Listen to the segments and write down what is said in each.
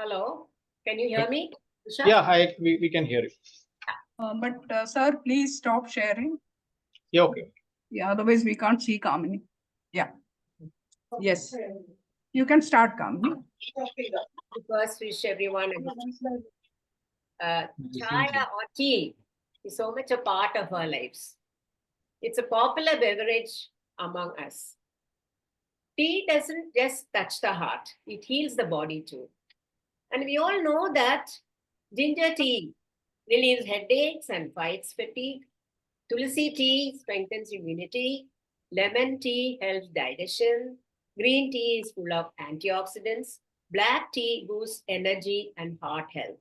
Hello, can you hear me? Usha? Yeah, we can hear you. Sir, please stop sharing. Yeah, okay. Yeah, otherwise we can't see Kamini. Yeah. Yes. You can start, Kamini. First, wish everyone chai or tea is so much a part of our lives. It's a popular beverage among us. Tea doesn't just touch the heart, it heals the body too. And we all know that ginger tea relieves headaches and fights fatigue. Tulsi tea strengthens immunity. Lemon tea helps digestion. Green tea is full of antioxidants. Black tea boosts energy and heart health.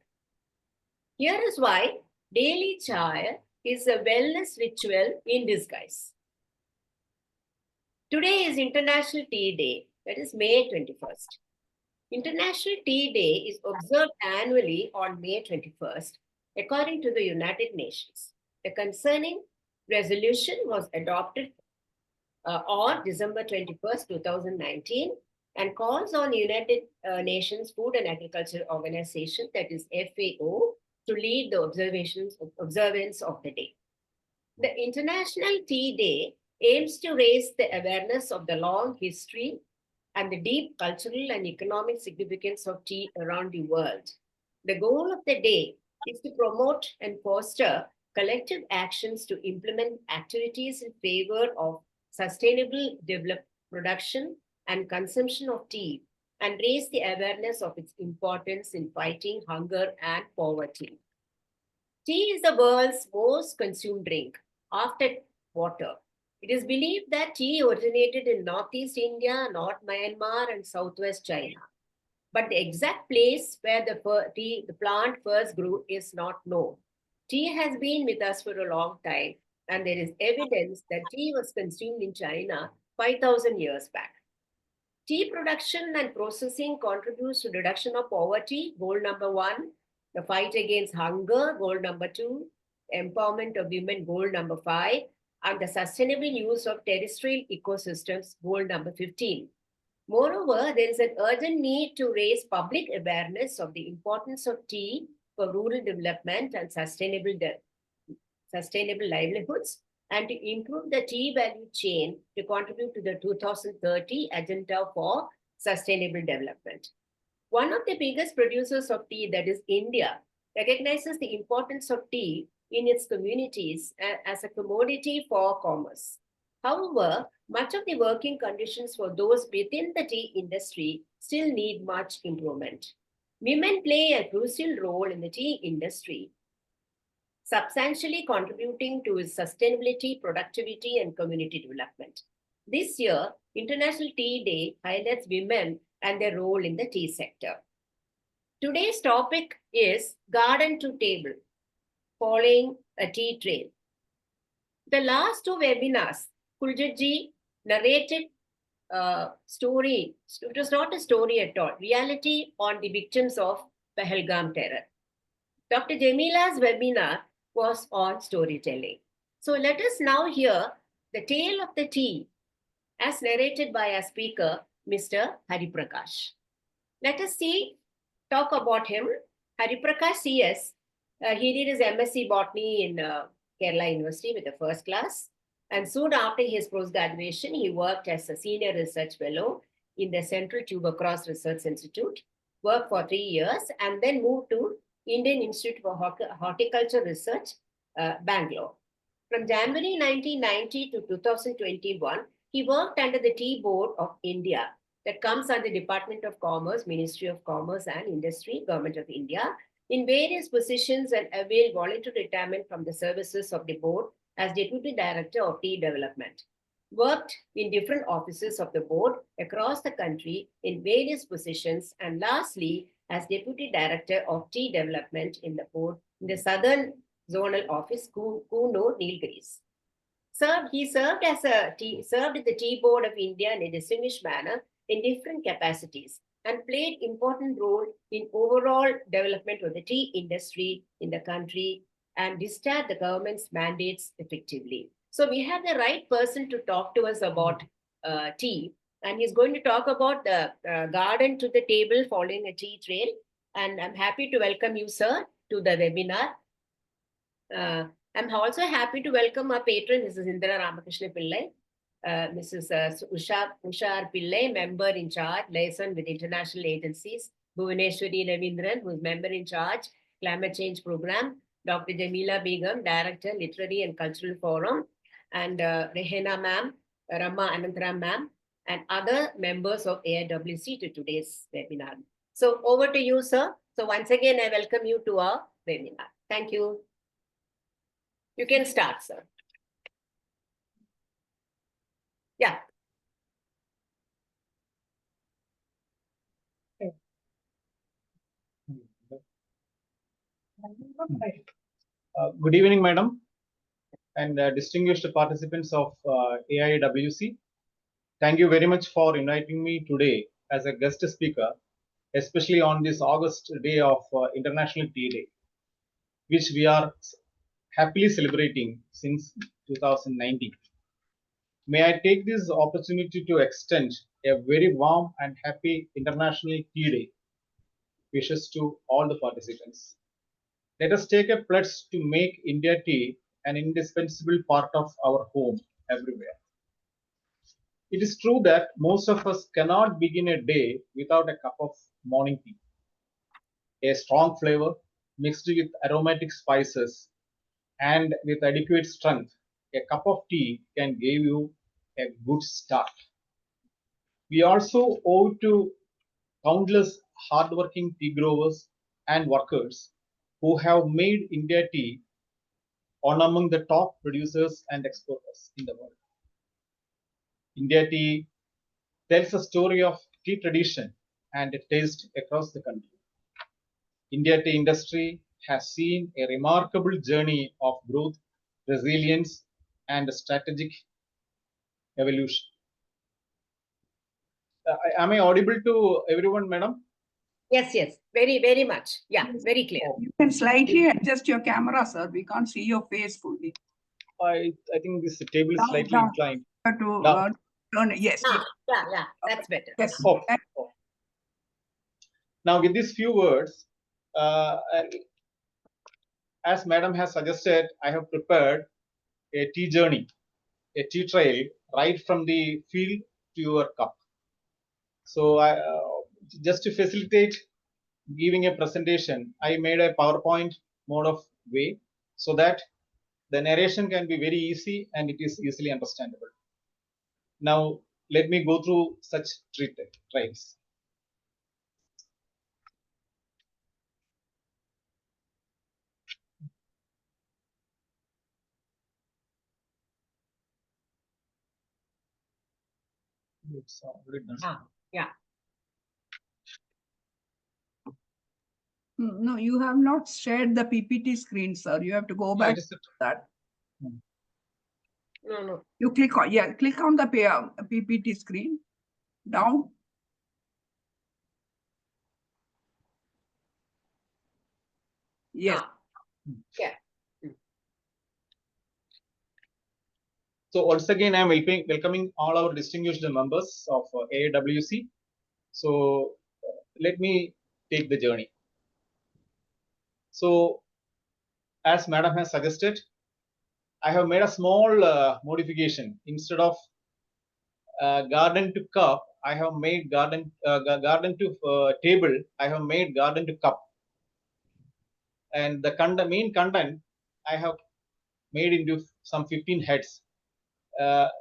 Here is why daily chai is a wellness ritual in disguise. Today is International Tea Day, that is May 21st. International Tea Day is observed annually on May 21st, according to the United Nations. The concerning resolution was adopted on December 21st, 2019, and calls on United Nations Food and Agriculture Organization, that is FAO, to lead the observance of the day. The International Tea Day aims to raise the awareness of the long history and the deep cultural and economic significance of tea around the world. The goal of the day is to promote and foster collective actions to implement activities in favor of sustainable production and consumption of tea and raise the awareness of its importance in fighting hunger and poverty. Tea is the world's most consumed drink after water. It is believed that tea originated in Northeast India, North Myanmar, and Southwest China. But the exact place where the plant first grew is not known. Tea has been with us for a long time, and there is evidence that tea was consumed in China 5,000 years back. Tea production and processing contributes to reduction of poverty, goal number 1, the fight against hunger, goal number 2, empowerment of women, goal number 5, and the sustainable use of terrestrial ecosystems, goal number 15. Moreover, there is an urgent need to raise public awareness of the importance of tea for rural development and sustainable livelihoods, and to improve the tea value chain to contribute to the 2030 Agenda for Sustainable Development. One of the biggest producers of tea, that is India, recognizes the importance of tea in its communities as a commodity for commerce. However, much of the working conditions for those within the tea industry still need much improvement. Women play a crucial role in the tea industry, substantially contributing to its sustainability, productivity, and community development. This year, International Tea Day highlights women and their role in the tea sector. Today's topic is Garden to Table, following a tea trail. The last two webinars, Kuljitji narrated story. It was not a story at all, reality on the victims of Pahalgam terror. Dr. Jamila's webinar was on storytelling. So let us now hear the tale of the tea as narrated by our speaker, Mr. Hariprakash. Let us talk about him. Hariprakash CS, he did his MSc Botany in Kerala University with the first class. And soon after his post-graduation, he worked as a senior research fellow in the Central Tuberculosis Research Institute, worked for 3 years, and then moved to Indian Institute for Horticulture Research, Bangalore. From January 1990 to 2021, he worked under the Tea Board of India, that comes under the Department of Commerce, Ministry of Commerce and Industry, Government of India, in various positions, and availed voluntary retirement from the services of the board as Deputy Director of Tea Development. Worked in different offices of the board across the country in various positions, and lastly, as Deputy Director of Tea Development in the board in the Southern Zonal Office, Kuno, Nilgiris. He served in the Tea Board of India in a distinguished manner in different capacities, and played important role in overall development of the tea industry in the country and discharged the government's mandates effectively. So we have the right person to talk to us about tea, and he's going to talk about the garden to the table following a tea trail. and I'm happy to welcome you, sir, to the webinar. I'm also happy to welcome our patron, Mrs. Indra Ramakrishna Pillai, Mrs. Usha Pillai, member in charge, liaison with international agencies, Bhuvaneshwari Ravindran, who's member in charge, climate change program, Dr. Jamila Begum, director, literary and cultural forum, and Rehena ma'am, Rama Anantram ma'am, and other members of AIWC to today's webinar. So over to you, sir. So once again, I welcome you to our webinar. Thank you. You can start, sir. Yeah. Good evening, madam, and distinguished participants of AIWC. Thank you very much for inviting me today as a guest speaker, especially on this August day of International Tea Day, which we are happily celebrating since 2019. May I take this opportunity to extend a very warm and happy International Tea Day wishes to all the participants. Let us take a pledge to make India tea an indispensable part of our home everywhere. It is true that most of us cannot begin a day without a cup of morning tea. A strong flavor mixed with aromatic spices and with adequate strength, a cup of tea can give you a good start. We also owe to countless hardworking tea growers and workers who have made India tea one among the top producers and exporters in the world. India tea tells a story of tea tradition and taste across the country. India tea industry has seen a remarkable journey of growth, resilience, and strategic evolution. Am I audible to everyone, madam? Yes, yes. Very, very much. Yeah, very clear. You can slightly adjust your camera, sir. We can't see your face fully. I think this table is Down, slightly down. inclined. To Down. turn it. Yes. Yeah, that's better. Yes. Okay. Okay. Now, with these few words, as madam has suggested, I have prepared a tea journey, a tea trail right from the field to your cup. So, just to facilitate giving a presentation, I made a PowerPoint mode of way so that the narration can be very easy and it is easily understandable. Now, let me go through such trails. It's already done. Yeah. No, you have not shared the PPT screen, sir. You have to go back to that. No. You click on, click on the PPT screen. Down. Yes. Yeah. So once again, I am welcoming all our distinguished members of AIWC. So let me take the journey. So as madam has suggested, I have made a small modification. Instead of garden to cup, I have made garden to table. I have made garden to cup. And the main content I have made into some 15 heads,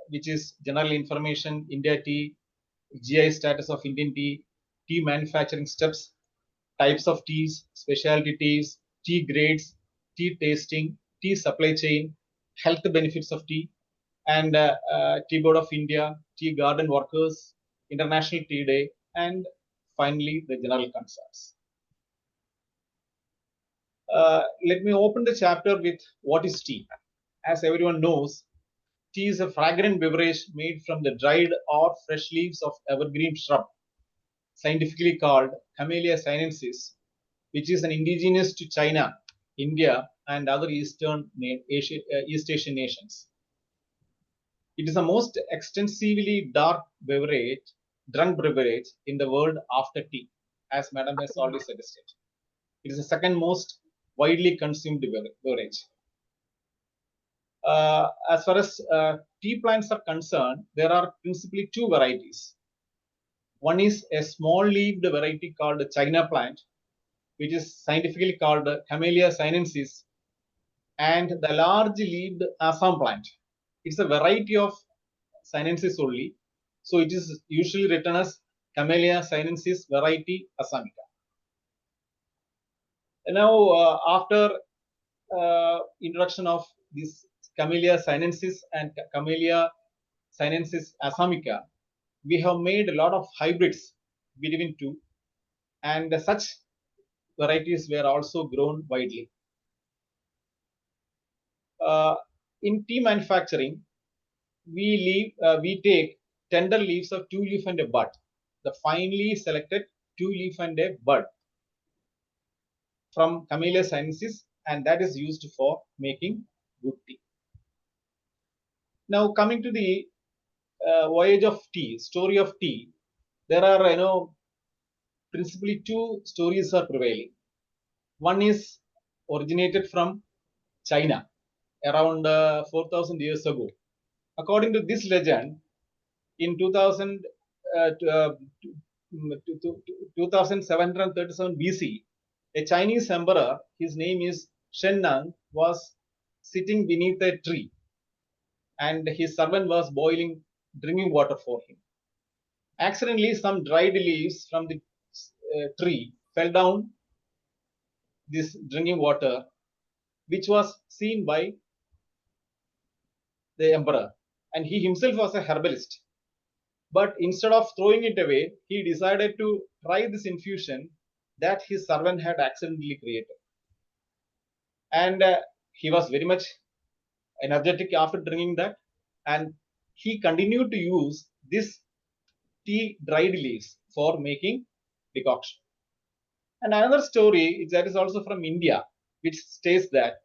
which is general information, India tea, GI status of Indian tea, tea manufacturing steps, types of teas, specialty teas, tea grades, tea tasting, tea supply chain, health benefits of tea, and Tea Board of India, tea garden workers, International Tea Day, and finally the general concerns. Let me open the chapter with what is tea. As everyone knows, tea is a fragrant beverage made from the dried or fresh leaves of evergreen shrub, scientifically called Camellia sinensis, which is an indigenous to China, India, and other East Asian nations. It is the most extensively drunk beverage in the world after tea, as madam has already suggested. It is the second most widely consumed beverage. As far as tea plants are concerned, there are principally two varieties. One is a small-leaved variety called China plant, which is scientifically called Camellia sinensis, and the large-leaved Assam plant. It's a variety of sinensis only, so it is usually written as Camellia sinensis variety Assamica. Now, after introduction of this Camellia sinensis and Camellia sinensis Assamica, we have made a lot of hybrids between two, and such varieties were also grown widely. In tea manufacturing, we take tender leaves of two leaf and a bud, the finely selected two leaf and a bud from Camellia sinensis, and that is used for making good tea. Now, coming to the voyage of tea, story of tea, there are principally two stories are prevailing. One is originated from China around 4,000 years ago. According to this legend, in 2737 BC, a Chinese emperor, his name is Shennang, was sitting beneath a tree, and his servant was boiling drinking water for him. Accidentally, some dried leaves from the tree fell down this drinking water, which was seen by the emperor, and he himself was a herbalist. But instead of throwing it away, he decided to try this infusion that his servant had accidentally created. And he was very much energetic after drinking that, and he continued to use this tea dried leaves for making decoction. And another story that is also from India, which states that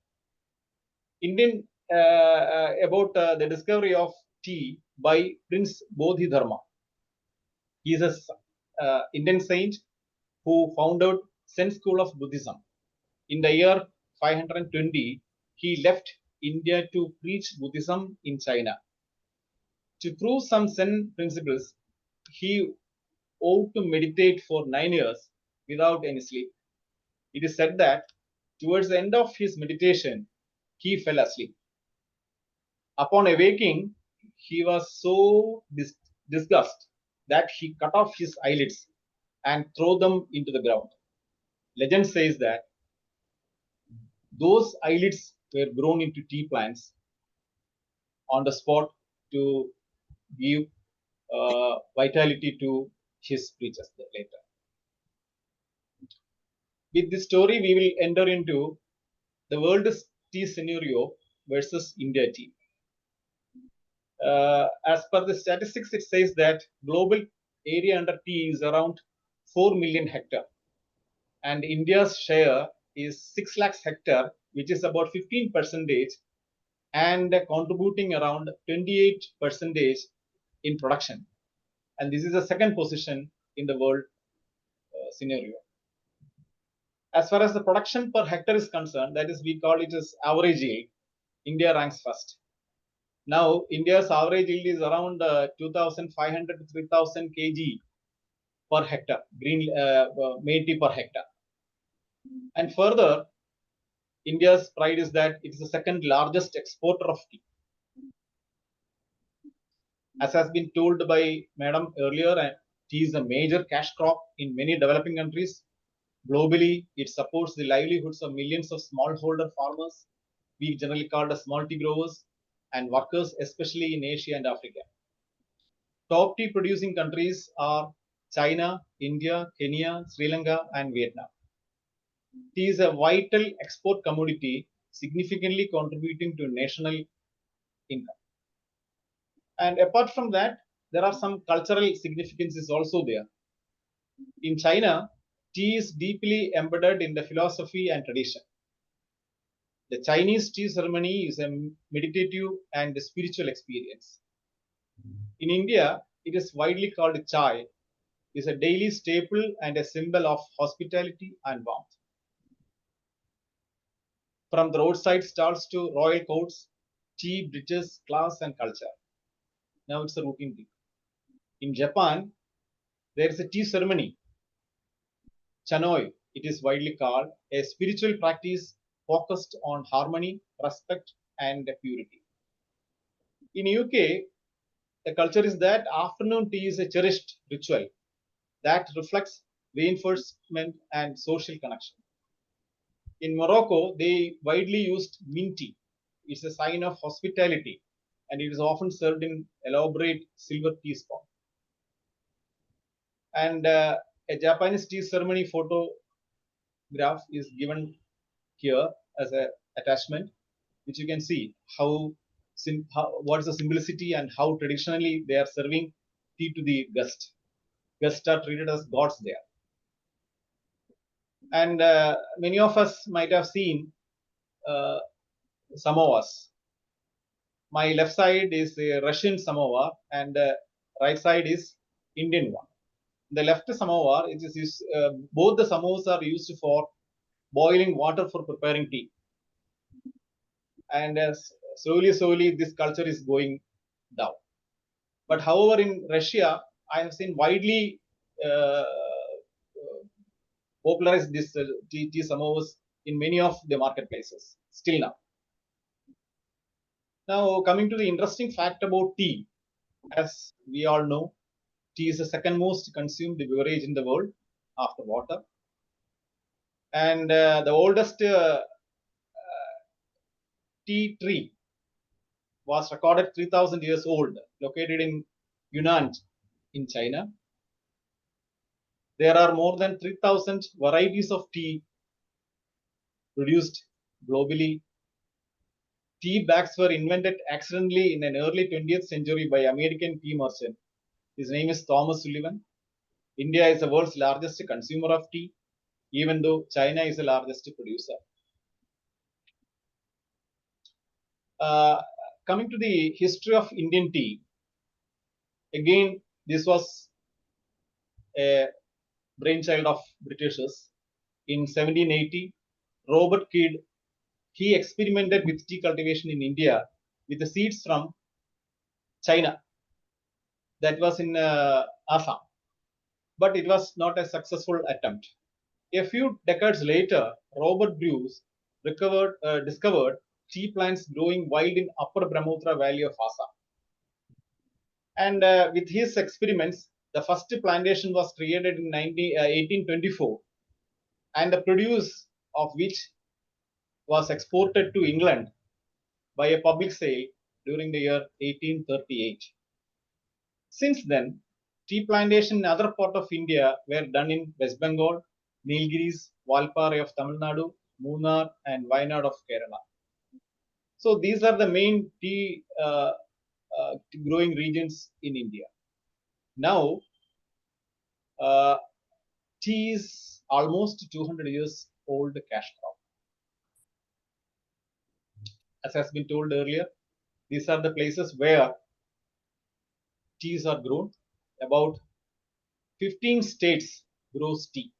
about the discovery of tea by Prince Bodhidharma. He is a Indian saint who founded Zen school of Buddhism. In the year 520, he left India to preach Buddhism in China. To prove some Zen principles, he ought to meditate for 9 years without any sleep. It is said that towards the end of his meditation, he fell asleep. Upon awaking, he was so disgusted that he cut off his eyelids and threw them into the ground. Legend says that those eyelids were grown into tea plants on the spot to give vitality to his preachers later. With this story, we will enter into the world tea scenario versus India tea. As per the statistics, it says that global area under tea is around 4 million hectare, and India's share is 6 lakhs hectare, which is about 15%, and contributing around 28% in production. And this is the second position in the world scenario. As far as the production per hectare is concerned, that is, we call it as average yield, India ranks first. Now, India's average yield is around 2,500 to 3,000 kg per hectare, green made tea per hectare. And further, India's pride is that it is the second largest exporter of tea. As has been told by Madam earlier, tea is a major cash crop in many developing countries. Globally, it supports the livelihoods of millions of smallholder farmers, we generally called as small tea growers, and workers, especially in Asia and Africa. Top tea producing countries are China, India, Kenya, Sri Lanka, and Vietnam. Tea is a vital export commodity, significantly contributing to national income. And apart from that, there are some cultural significances also there. In China, tea is deeply embedded in the philosophy and tradition. The Chinese tea ceremony is a meditative and spiritual experience. In India, it is widely called chai, is a daily staple and a symbol of hospitality and warmth. from the roadside stalls to royal courts, tea bridges class and culture. Now it's a routine thing. In Japan, there is a tea ceremony. Chanoi, it is widely called a spiritual practice focused on harmony, respect, and purity. In UK, the culture is that afternoon tea is a cherished ritual that reflects reinforcement and social connection. In Morocco, they widely used mint tea. It's a sign of hospitality and it is often served in elaborate silver teaspoon. And a Japanese tea ceremony photograph is given here as a attachment, which you can see what is the simplicity and how traditionally they are serving tea to the guest. Guests are treated as gods there. And many of us might have seen samovars. My left side is a Russian samovar and right side is Indian one. The left samovar, both the samovars are used for boiling water for preparing tea. And slowly this culture is going down. But however, in Russia, I have seen widely popularized this tea samovars in many of the marketplaces still now. Now, coming to the interesting fact about tea, as we all know, tea is the second most consumed beverage in the world after water. And the oldest tea tree was recorded 3,000 years old, located in Yunnan in China. There are more than 3,000 varieties of tea produced globally. Tea bags were invented accidentally in an early 20th century by American tea merchant. His name is Thomas Sullivan. India is the world's largest consumer of tea, even though China is the largest producer. Coming to the history of Indian tea, again, this was a brainchild of Britishers. In 1780, Robert Kidd, he experimented with tea cultivation in India with the seeds from China. That was in Assam. But it was not a successful attempt. A few decades later, Robert Bruce discovered tea plants growing wild in Upper Brahmaputra Valley of Assam. And with his experiments, the first plantation was created in 1824, and the produce of which was exported to England by a public sale during the year 1838. Since then, tea plantation in other part of India were done in West Bengal, Nilgiris, Valparai of Tamil Nadu, Munnar, and Wayanad of Kerala. So these are the main tea growing regions in India. Now, tea is almost 200 years old cash crop. As has been told earlier, these are the places where teas are grown. About 15 states grows tea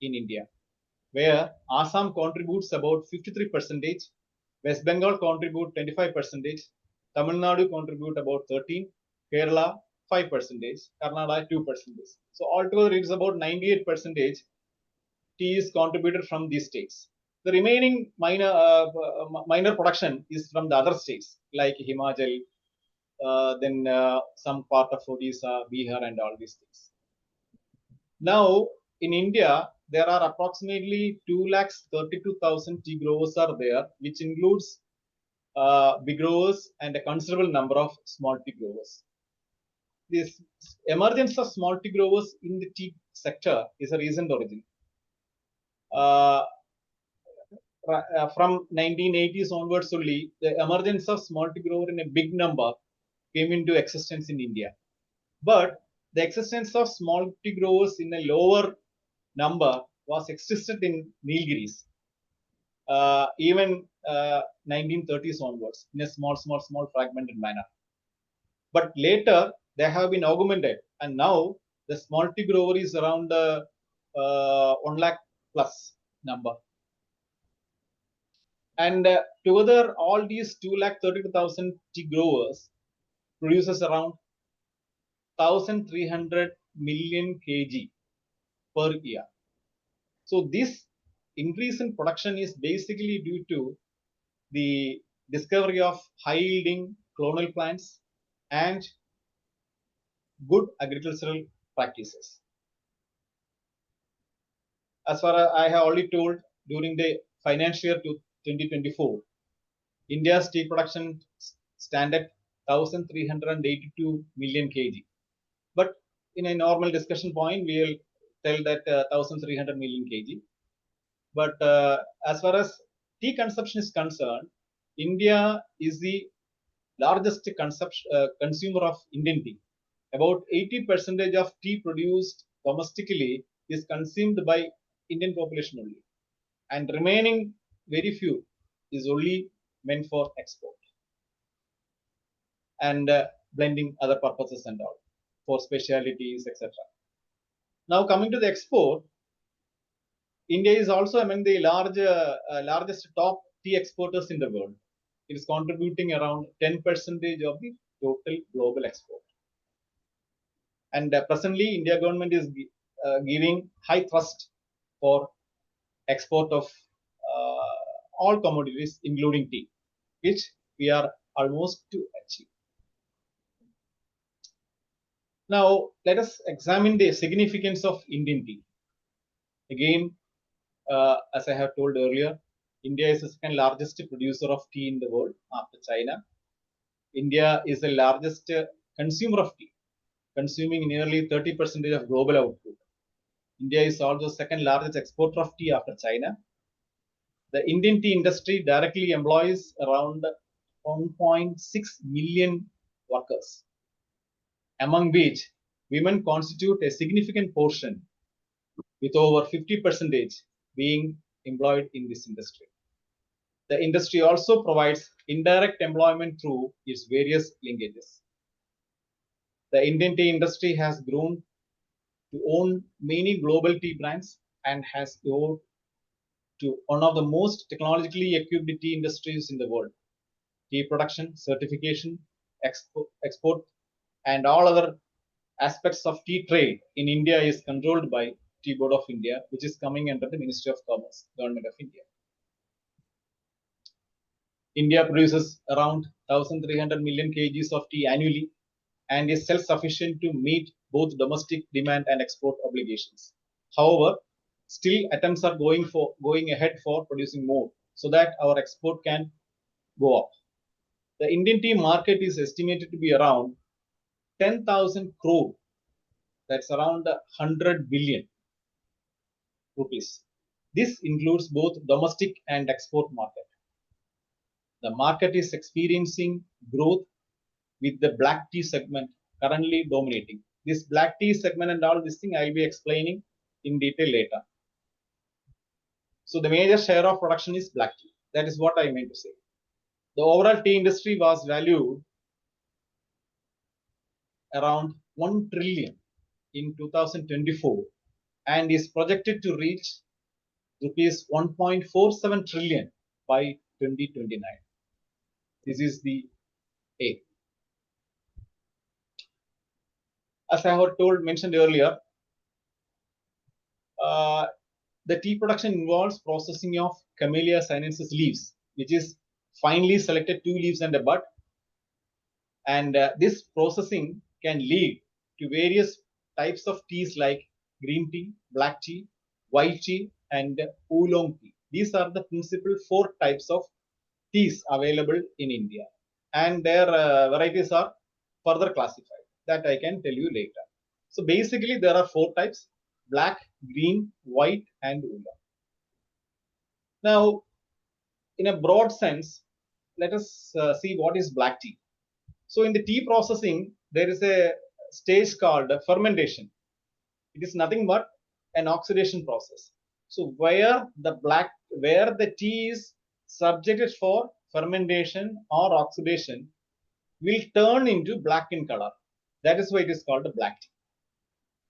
in India, where Assam contributes about 53%, West Bengal contribute 25%, Tamil Nadu contribute about 13%, Kerala 5%, Karnataka 2%. So altogether it is about 98% tea is contributed from these states. The remaining minor production is from the other states like Himachal, then some part of Odisha, Bihar, and all these things. Now, in India, there are approximately 232,000 tea growers are there, which includes big growers and a considerable number of small tea growers. This emergence of small tea growers in the tea sector is a recent origin. From 1980s onwards only, the emergence of small tea grower in a big number came into existence in India. But the existence of small tea growers in a lower number was existed in Nilgiris, even 1930s onwards, in a small fragmented manner. But later, they have been augmented, and now the small tea grower is around 1 lakh plus number. And together, all these 232,000 tea growers produces around 1,300 million kg per year. So this increase in production is basically due to the discovery of high yielding clonal plants and good agricultural practices. As far as I have already told, during the financial year 2024, India's tea production stand at 1,382 million kg. But in a normal discussion point, we will tell that 1,300 million kg. But as far as tea consumption is concerned, India is the largest consumer of Indian tea. About 80% of tea produced domestically is consumed by Indian population only, and remaining very few is only meant for export and blending other purposes and all for specialities, etc. Now coming to the export, India is also among the largest top tea exporters in the world. It is contributing around 10% of the total global export. And presently, India government is giving high thrust for export of all commodities, including tea, which we are almost to achieve. Now, let us examine the significance of Indian tea. Again, as I have told earlier, India is the second largest producer of tea in the world after China. India is the largest consumer of tea, consuming nearly 30% of global output. India is also the second largest exporter of tea after China. The Indian tea industry directly employs around 1.6 million workers, among which women constitute a significant portion, with over 50% being employed in this industry. The industry also provides indirect employment through its various linkages. The Indian tea industry has grown to own many global tea brands and has grown to one of the most technologically equipped tea industries in the world. Tea production, certification, export, and all other aspects of tea trade in India is controlled by Tea Board of India, which is coming under the Ministry of Commerce, Government of India. India produces around 1,300 million kgs of tea annually and is self-sufficient to meet both domestic demand and export obligations. However, still attempts are going ahead for producing more so that our export can go up. The Indian tea market is estimated to be around 10,000 crore. That's around 100 billion rupees. This includes both domestic and export market. The market is experiencing growth with the black tea segment currently dominating. This black tea segment and all this thing I will be explaining in detail later. So the major share of production is black tea. That is what I meant to say. The overall tea industry was valued around 1 trillion in 2024 and is projected to reach rupees 1.47 trillion by 2029. This is the aim. As I have mentioned earlier, the tea production involves processing of Camellia sinensis leaves, which is finely selected 2 leaves and a bud. And this processing can lead to various types of teas like green tea, black tea, white tea, and oolong tea. These are the principal 4 types of teas available in India. And their varieties are further classified. That I can tell you later. So basically, there are 4 types: black, green, white, and oolong. Now, in a broad sense, let us see what is black tea. So in the tea processing, there is a stage called fermentation. It is nothing but an oxidation process. So where the tea is subjected for fermentation or oxidation will turn into black in color. That is why it is called a black tea.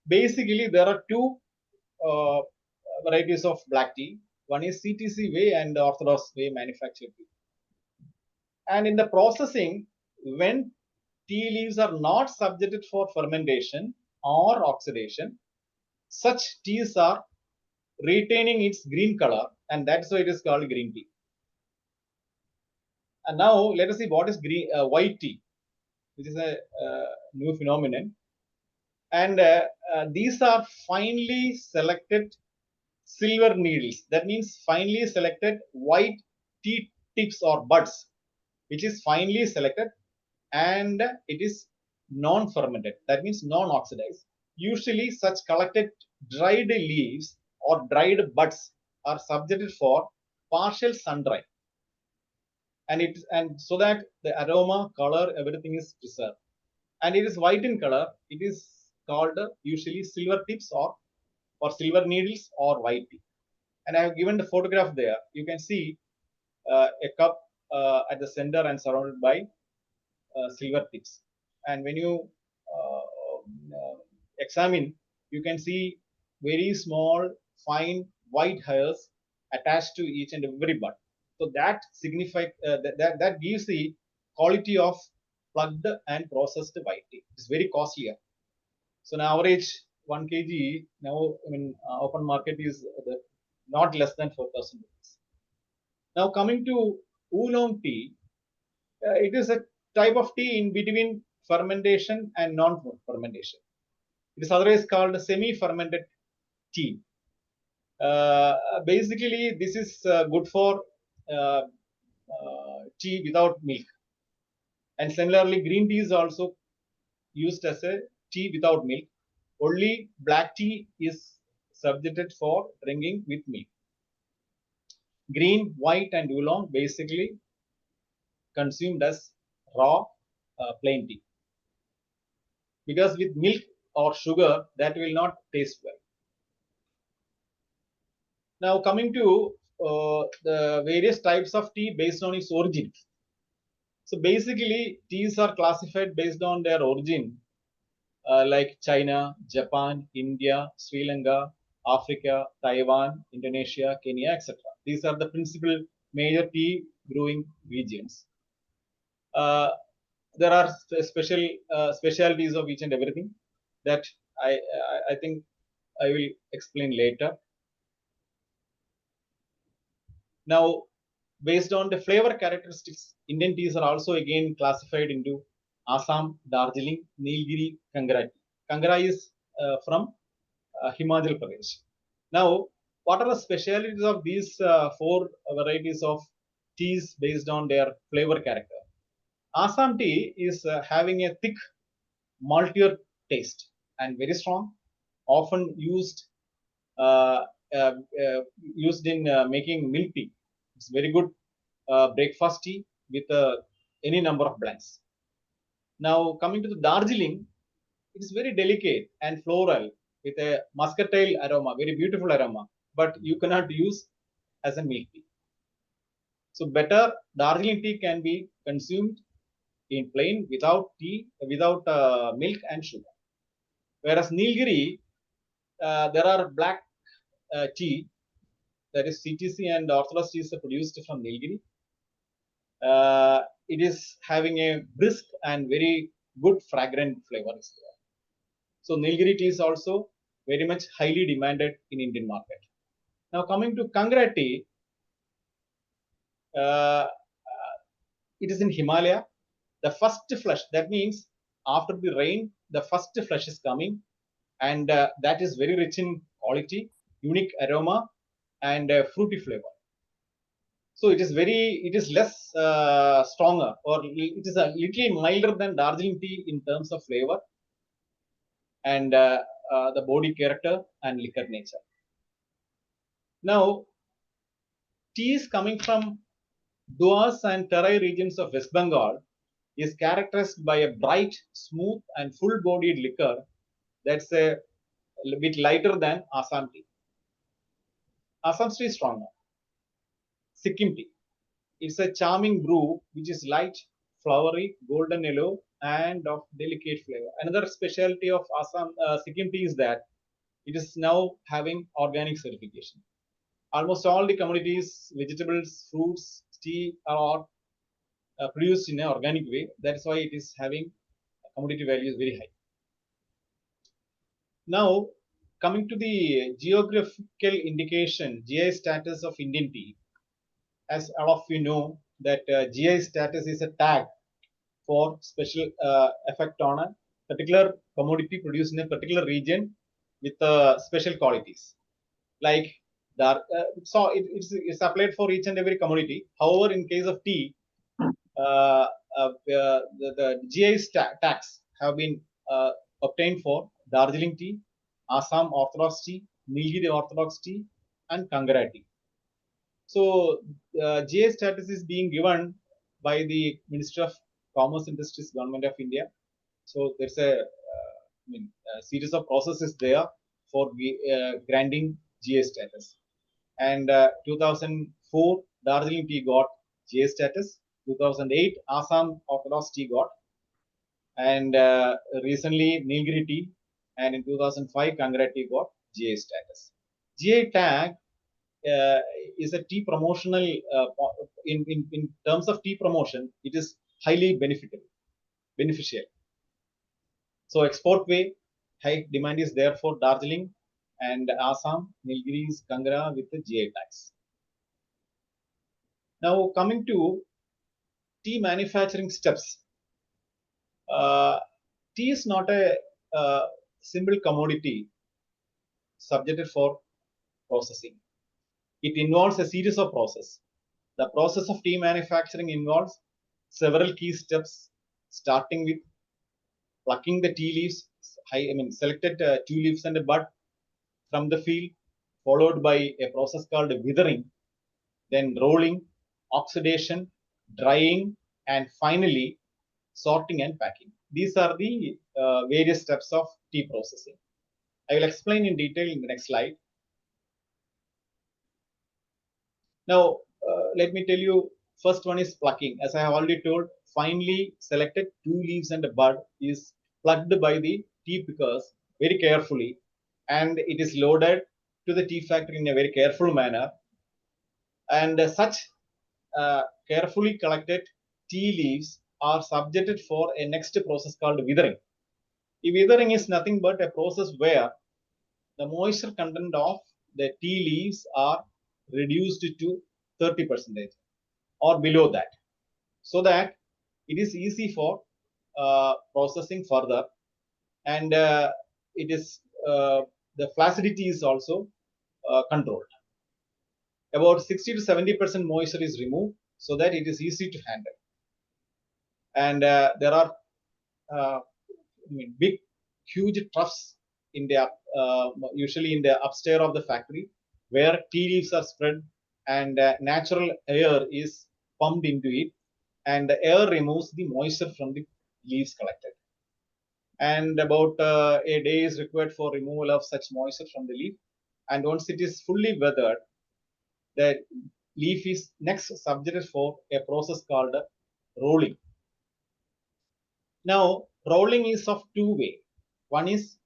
Basically, there are 2 varieties of black tea. One is CTC way and orthodox way manufactured tea. And in the processing, when tea leaves are not subjected for fermentation or oxidation, such teas are retaining its green color, and that's why it is called green tea. And now let us see what is white tea, which is a new phenomenon. And these are finely selected silver needles. That means finely selected white tea tips or buds, which is finely selected, and it is non-fermented. That means non-oxidized. Usually, such collected dried leaves or dried buds are subjected for partial sun dry, and so that the aroma, color, everything is preserved. And it is white in color. It is called usually silver tips or silver needles or white tea. And I have given the photograph there. You can see a cup at the center and surrounded by silver tips. And when you examine, you can see very small, fine white hairs attached to each and every bud. So that signifies that gives the quality of plugged and processed white tea. It's very costlier. So, an average 1 kg now in open market is not less than 4,000 rupees. Now, coming to oolong tea, it is a type of tea in between fermentation and non-fermentation. It is otherwise called semi-fermented tea. Basically, this is good for tea without milk. And similarly, green tea is also used as a tea without milk. Only black tea is subjected for drinking with milk. Green, white, and oolong basically consumed as raw plain tea. Because with milk or sugar, that will not taste well. Now, coming to the various types of tea based on its origin. So, basically, teas are classified based on their origin, like China, Japan, India, Sri Lanka, Africa, Taiwan, Indonesia, Kenya, etc. These are the principal major tea growing regions. There are specialties of each and everything that I think I will explain later. Now, based on the flavor characteristics, Indian teas are also again classified into Assam, Darjeeling, Nilgiri, Kangra tea. Kangra is from Himachal Pradesh. Now, what are the specialities of these four varieties of teas based on their flavor character? Assam tea is having a thick, maltier taste and very strong, often uh, uh, used in making milk tea. It's very good breakfast tea with any number of blends. Now, coming to the Darjeeling, it is very delicate and floral with a muscatile aroma, very beautiful aroma, but you cannot use as a milk tea. So, better Darjeeling tea can be consumed in plain without milk and sugar. Whereas Nilgiri, there are black tea, that is CTC and orthodox teas are produced from Nilgiri. It is having a brisk and very good fragrant flavor. So Nilgiri tea is also very much highly demanded in Indian market. Now coming to Kangra tea, it is in Himalaya. The first flush, that means after the rain, the first flush is coming, and that is very rich in quality, unique aroma, and fruity flavor. So it is less stronger, or it is a little milder than Darjeeling tea in terms of flavor and the body character and liquor nature. Now, teas coming from Duas and Terai regions of West Bengal is characterized by a bright, smooth, and full-bodied liquor that's a bit lighter than Assam tea. Assam tea is stronger. Sikkim tea. It's a charming brew which is light, flowery, golden yellow, and of delicate flavor. Another specialty of Assam Sikkim tea is that it is now having organic certification. almost all the commodities, vegetables, fruits, tea are produced in an organic way. That's why it is having commodity value is very high. Now, coming to the geographical indication, GI status of Indian tea, as all of you know that GI status is a tag for special effect on a particular commodity produced in a particular region with special qualities. Like so it's applied for each and every commodity. However, in case of tea, the GI tax have been obtained for Darjeeling tea, Assam Orthodox tea, Nilgiri Orthodox tea, and Kangara tea. So GI status is being given by the Ministry of Commerce Industries, Government of India. So there's a series of processes there for granting GI status. And 2004, Darjeeling tea got GI status. 2008, Assam Orthodox tea got. And recently, Nilgiri tea. And in 2005, Kangara tea got GI status. GI tag is a tea promotional, in terms of tea promotion, it is highly beneficial. So export way, high demand is there for Darjeeling and Assam, Nilgiris, Kangara with the GI tags. Now coming to tea manufacturing steps. Tea is not a simple commodity subjected for processing. It involves a series of processes. The process of tea manufacturing involves several key steps, starting with plucking the tea leaves, selected tea leaves and a bud from the field, followed by a process called withering, then rolling, oxidation, drying, and finally sorting and packing. These are the various steps of tea processing. I will explain in detail in the next slide. Now, let me tell you, first one is plucking. As I have already told, finely selected two leaves and a bud is plucked by the tea pickers very carefully, and it is loaded to the tea factory in a very careful manner. And such carefully collected tea leaves are subjected for a next process called withering. Withering is nothing but a process where the moisture content of the tea leaves are reduced to 30% or below that, so that it is easy for processing further, and it is the flaccidity is also controlled. About 60 to 70% moisture is removed so that it is easy to handle. And there are big, huge troughs in the usually in the upstairs of the factory, where tea leaves are spread and natural air is pumped into it, and the air removes the moisture from the leaves collected. And about a day is required for removal of such moisture from the leaf. And once it is fully weathered, the leaf is next subjected for a process called rolling. Now, rolling is of two ways. One is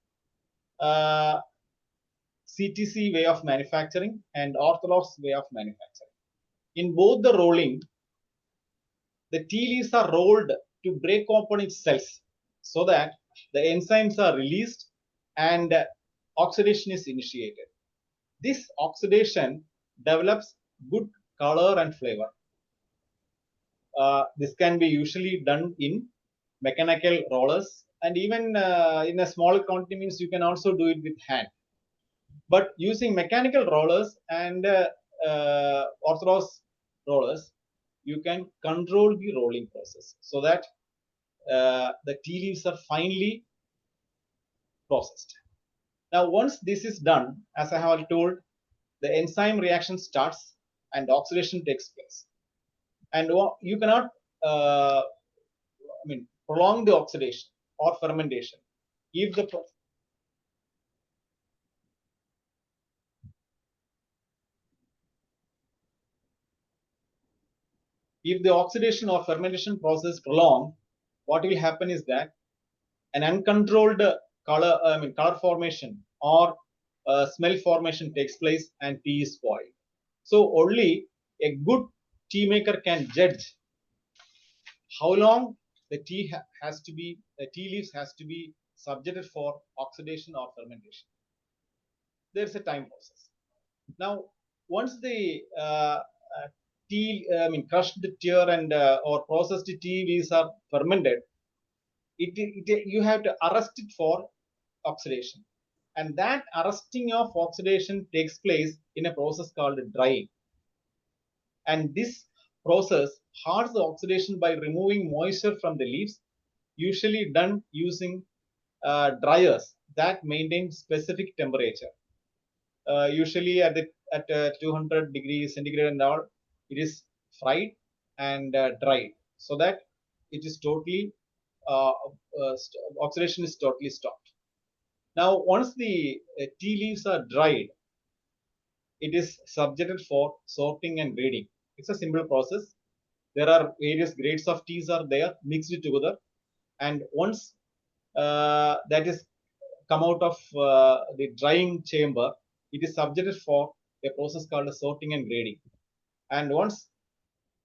CTC way of manufacturing and orthodox way of manufacturing. In both the rolling, the tea leaves are rolled to break open its cells so that the enzymes are released and oxidation is initiated. This oxidation develops good color and flavor. This can be usually done in mechanical rollers, and even in a small quantity means you can also do it with hand. But using mechanical rollers and orthodox rollers, you can control the rolling process so that the tea leaves are finely processed. Now, once this is done, as I have told, the enzyme reaction starts and oxidation takes place. And you cannot prolong the oxidation or fermentation if the oxidation or fermentation process prolonged, what will happen is that an uncontrolled color formation or smell formation takes place and tea is spoiled. So only a good tea maker can judge how long the the tea leaves has to be subjected for oxidation or fermentation. There's a time process. Now, once the crushed tear and or processed tea leaves are fermented, you have to arrest it for oxidation, and that arresting of oxidation takes place in a process called drying. And this process halts the oxidation by removing moisture from the leaves, usually done using dryers that maintain specific temperature. Usually at 200 degrees centigrade and all, it is fried and dried so that it is totally oxidation is totally stopped. Now, once the tea leaves are dried, it is subjected for sorting and grading. It's a simple process. There are various grades of teas are there mixed together, and once that is come out of the drying chamber, it is subjected for a process called sorting and grading. And once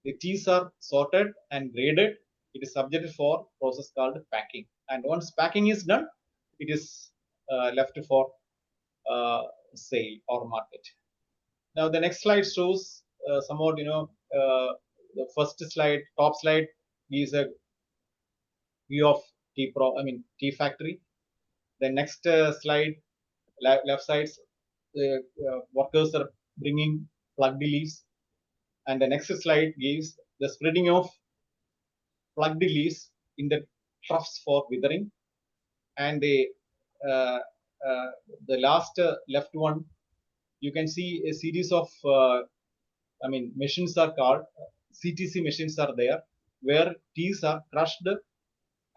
the teas are sorted and graded, it is subjected for process called packing. And once packing is done, it is left for sale or market. Now the next slide shows somewhat, the first slide, top slide is a view of tea factory. The next slide, left sides, the workers are bringing plugged leaves, and the next slide gives the spreading of plugged leaves in the troughs for withering, and uh, the last left one, you can see a series of machines are called CTC machines are there, where teas are crushed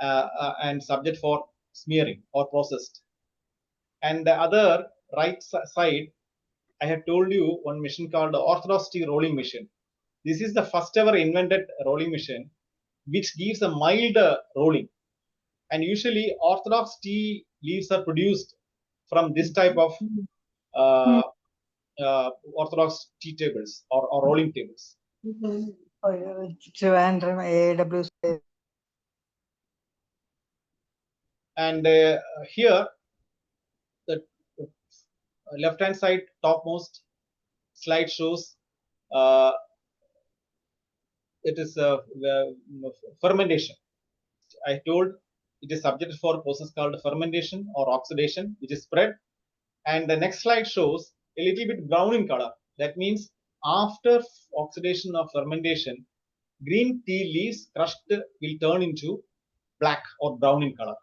and subject for smearing or processed. And the other right side, I have told you one machine called the Orthodox tea rolling machine. This is the first ever invented rolling machine, which gives a mild rolling. And usually, Orthodox tea leaves are produced from this type of uh, Orthodox tea tables or rolling tables. Trivandrum, AIWC. And here, the left hand side topmost slide shows it is fermentation. I told it is subjected for a process called fermentation or oxidation, which is spread. And the next slide shows a little bit brown in color. That means after oxidation or fermentation, green tea leaves crushed will turn into black or brown in color.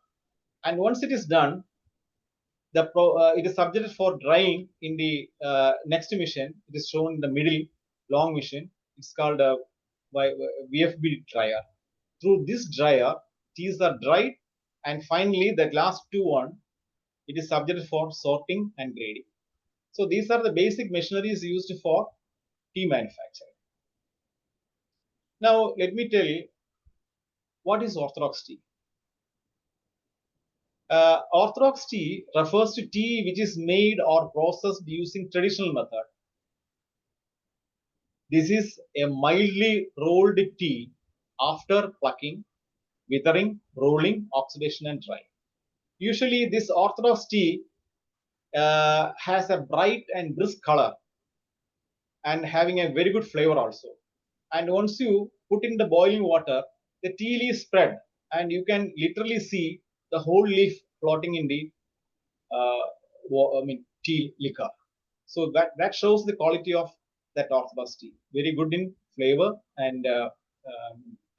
And once it is done, it is subjected for drying in the next machine. It is shown in the middle long machine. It's called a VFB dryer. Through this dryer, teas are dried, and finally, the last one, it is subjected for sorting and grading. So these are the basic machineries used for tea manufacturing. Now, let me tell you what is Orthodox tea. Orthodox tea refers to tea which is made or processed using traditional method. This is a mildly rolled tea after plucking, withering, rolling, oxidation, and drying. Usually, this Orthodox tea has a bright and brisk color and having a very good flavor also. And once you put in the boiling water, the tea leaf spread, and you can literally see the whole leaf floating in the tea liquor. So that shows the quality of that Orthodox tea. Very good in flavor and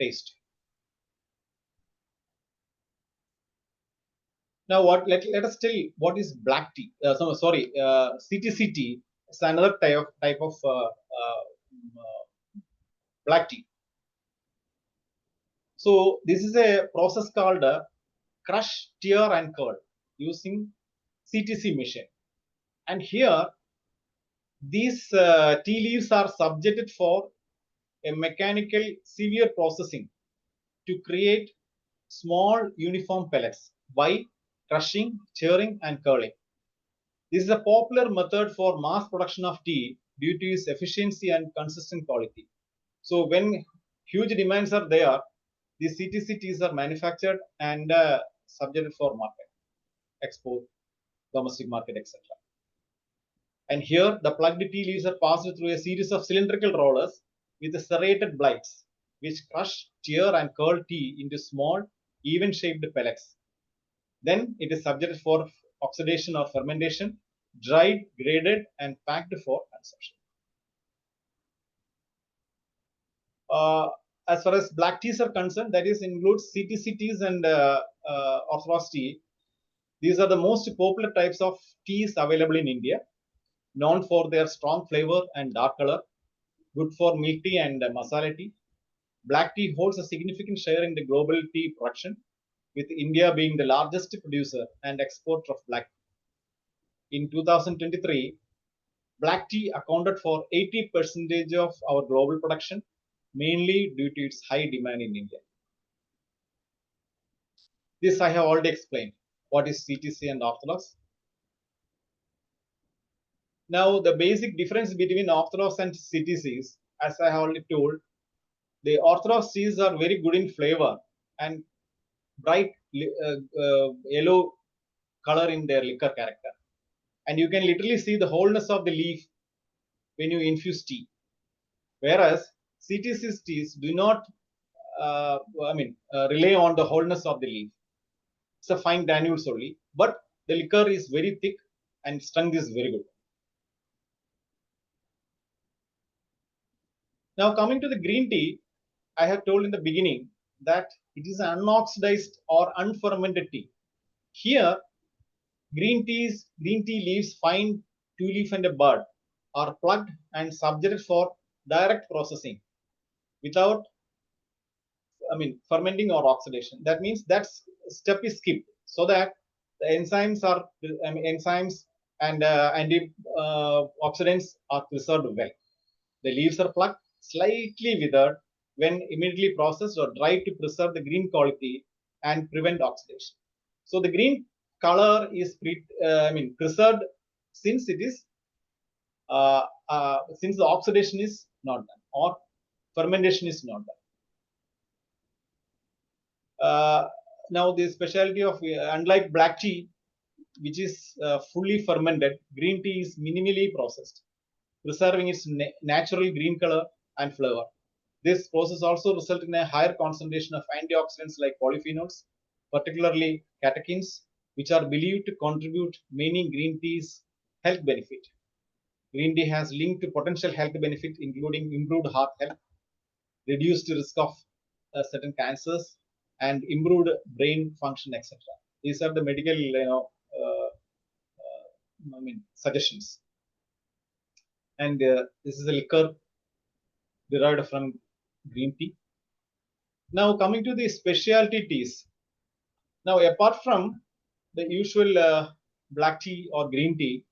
taste. Now, let us tell you what is black tea. CTC tea is another type of black tea. So this is a process called crush, tear, and curl using CTC machine. And here, these tea leaves are subjected for a mechanical severe processing to create small uniform pellets by crushing, tearing, and curling. This is a popular method for mass production of tea due to its efficiency and consistent quality. So when huge demands are there, these CTC teas are manufactured and subjected for market, export, domestic market, etc. And here the plugged tea leaves are passed through a series of cylindrical rollers with serrated blades, which crush, tear, and curl tea into small, even-shaped pellets. Then it is subjected for oxidation or fermentation, dried, graded, and packed for consumption. As far as black teas are concerned, that is includes CTC teas and orthodox tea. These are the most popular types of teas available in India, known for their strong flavor and dark color, good for milk tea and masala tea. Black tea holds a significant share in the global tea production, with India being the largest producer and exporter of black tea. In 2023, black tea accounted for 80% of our global production, mainly due to its high demand in India. This I have already explained. What is CTC and orthodox? Now, the basic difference between orthodox and CTCs, as I have already told, the orthodox teas are very good in flavor and bright yellow color in their liquor character. And you can literally see the wholeness of the leaf when you infuse tea. Whereas CTC teas do not rely on the wholeness of the leaf. It's a fine granules only, but the liquor is very thick and strength is very good. Now coming to the green tea, I have told in the beginning that it is an unoxidized or unfermented tea. Here, green tea leaves, fine two leaf and a bud are plucked and subjected for direct processing without fermenting or oxidation. That means that step is skipped so that the enzymes and antioxidants are preserved well. The leaves are plucked, slightly withered when immediately processed or dried to preserve the green quality and prevent oxidation. So the green color is preserved since it is since the oxidation is not done or fermentation is not done. Now the specialty of unlike black tea, which is fully fermented, green tea is minimally processed, preserving its natural green color and flavor. This process also results in a higher concentration of antioxidants like polyphenols, particularly catechins, which are believed to contribute many green tea's health benefit. Green tea has linked to potential health benefits, including improved heart health, reduced risk of certain cancers, and improved brain function, etc. These are the medical, suggestions. And this is a liquor derived from green tea. Now coming to the specialty teas. Now apart from the usual black tea or green tea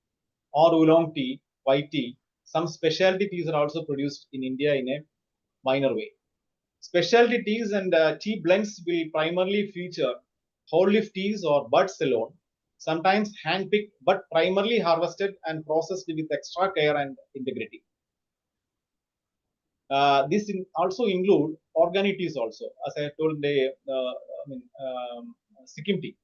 or oolong tea, white tea, some specialty teas are also produced in India in a minor way. Specialty teas and tea blends will primarily feature whole leaf teas or buds alone, sometimes hand-picked but primarily harvested and processed with extra care and integrity. This also include organic teas also, as I told the Sikkim tea.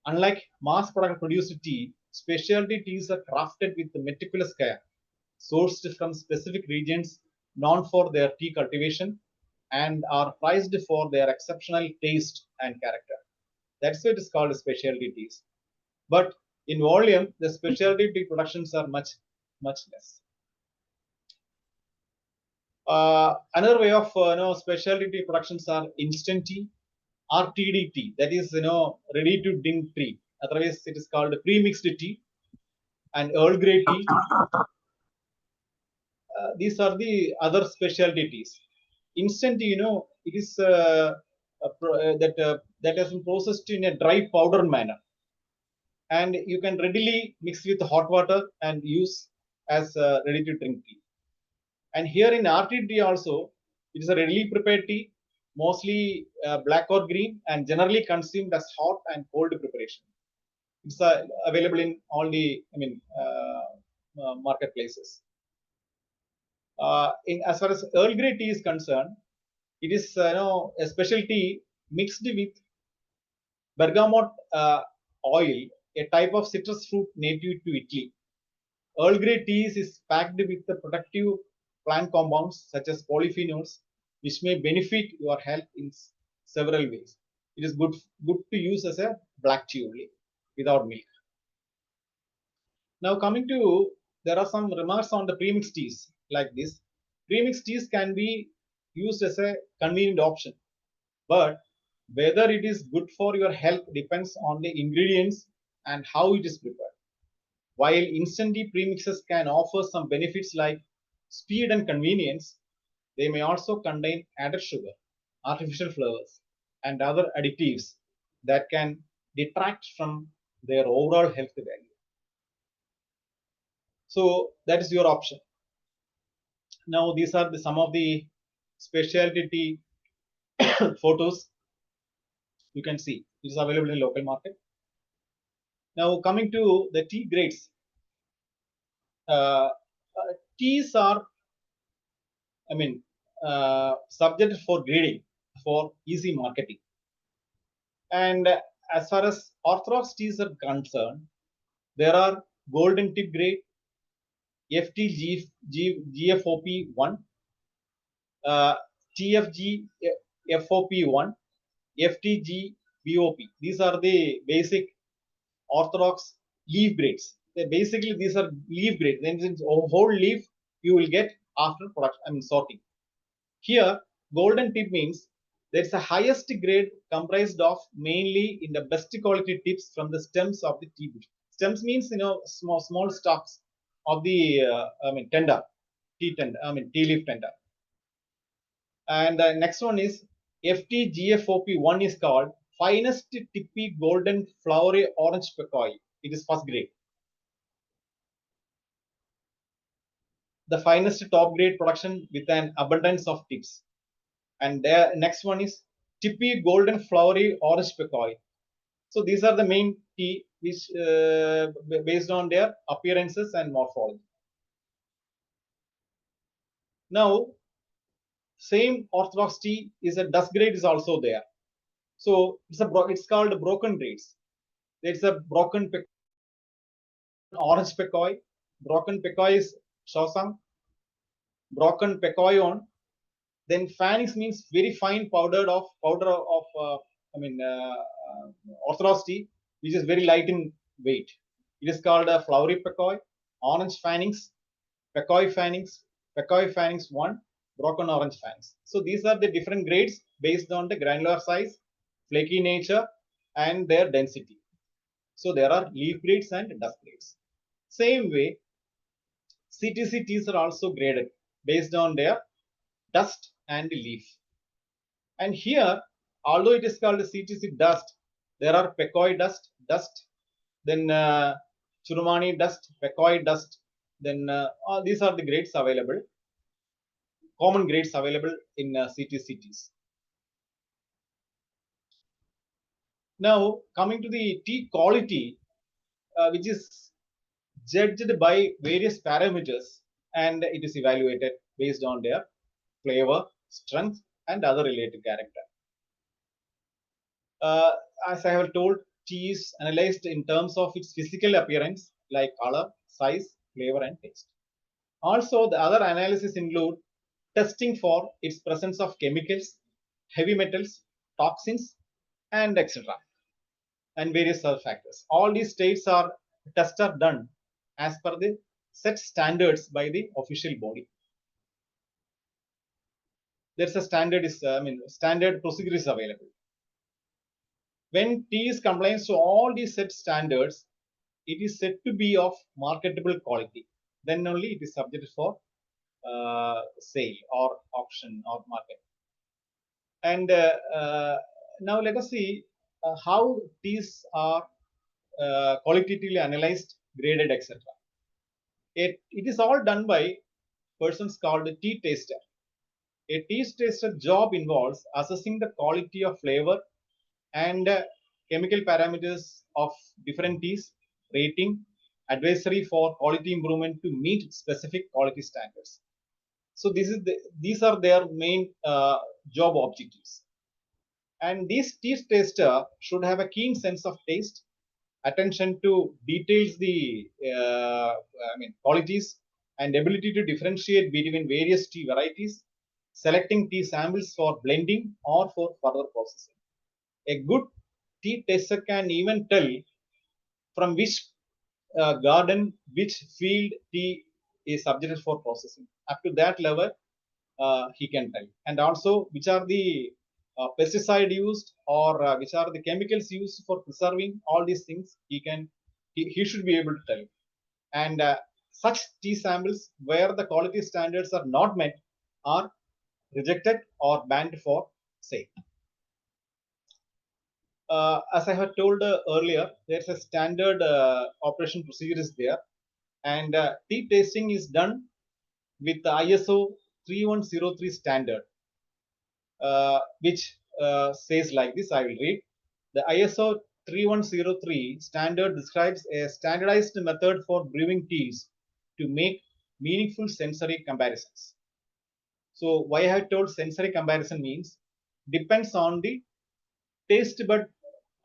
Unlike mass product produced tea, specialty teas are crafted with meticulous care, sourced from specific regions known for their tea cultivation, and are prized for their exceptional taste and character. That's why it is called specialty teas. But in volume, the specialty tea productions are much less. Another way of specialty tea productions are instant tea, RTD tea, that is ready to drink tea. Otherwise, it is called pre-mixed tea and Earl Grey tea. These are the other specialty teas. Instant tea, it is that has been processed in a dry powder manner, and you can readily mix with hot water and use as ready to drink tea. And here in RTD also, it is a readily prepared tea, mostly black or green, and generally consumed as hot and cold preparation. It's available in all the marketplaces. As far as Earl Grey tea is concerned, it is a special tea mixed with bergamot oil, a type of citrus fruit native to Italy. Earl Grey teas is packed with the protective plant compounds such as polyphenols, which may benefit your health in several ways. It is good to use as a black tea only, without milk. Now coming to, there are some remarks on the premixed teas like this. Premixed teas can be used as a convenient option, but whether it is good for your health depends on the ingredients and how it is prepared. While instant tea premixes can offer some benefits like speed and convenience, they may also contain added sugar, artificial flavors, and other additives that can detract from their overall health value. So that is your option. Now these are some of the specialty tea photos you can see. It is available in local market. Now coming to the tea grades. Teas are, subject for grading for easy marketing. And as far as orthodox teas are concerned, there are golden tip grade, GFOP1, TFG FOP1, FTG BOP. These are the basic orthodox leaf grades. Basically, these are leaf grades. Then it's a whole leaf you will get after production, sorting. Here, golden tip means there's a highest grade comprised of mainly in the best quality tips from the stems of the tea bush. Stems means small stalks of the tender, tea tender, tea leaf tender. And the next one is FTGFOP1 is called finest tippy golden flowery orange pekoe. It is first grade. The finest top grade production with an abundance of tips. And the next one is tippy golden flowery orange pekoe. So these are the main tea which based on their appearances and morphology. Now, same orthodox tea is a dust grade is also there. So it's called broken grades. It's a broken orange pekoe, broken pekoe is shosang, broken pekoe on. Then phanix means very fine powder of orthodox tea, which is very light in weight. It is called a flowery pekoe, orange phanix, pekoe phanix 1, broken orange phanix. So these are the different grades based on the granular size, flaky nature, and their density. So there are leaf grades and dust grades. Same way, CTC teas are also graded based on their dust and leaf. And here, although it is called CTC dust, there are pekoe dust, then churumani dust, pekoe dust, then these are the grades available, common grades available in CTC teas. Now, coming to the tea quality, which is judged by various parameters, and it is evaluated based on their flavor, strength, and other related character. As I have told, tea is analyzed in terms of its physical appearance, like color, size, flavor, and taste. Also, the other analysis include testing for its presence of chemicals, heavy metals, toxins, and etc. and various other factors. All these tests are done as per the set standards by the official body. There's a standard procedure is available. When tea is compliant to all these set standards, it is said to be of marketable quality. Then only it is subject for sale or auction or market. And now let us see how teas are qualitatively analyzed, graded, etc. It is all done by persons called a tea taster. A tea taster job involves assessing the quality of flavor and chemical parameters of different teas, rating, advisory for quality improvement to meet specific quality standards. So these are their main job objectives. And these tea taster should have a keen sense of taste, attention to details, the qualities, and ability to differentiate between various tea varieties, selecting tea samples for blending or for further processing. A good tea taster can even tell from which garden, which field tea is subjected for processing. Up to that level, he can tell. And also, which are the pesticide used, or which are the chemicals used for preserving, all these things he should be able to tell. And such tea samples where the quality standards are not met are rejected or banned for sale. As I had told earlier, there's a standard operation procedure is there, and tea tasting is done with the ISO 3103 standard, which says like this. I will read. The ISO 3103 standard describes a standardized method for brewing teas to make meaningful sensory comparisons. So why I have told sensory comparison means depends on the taste bud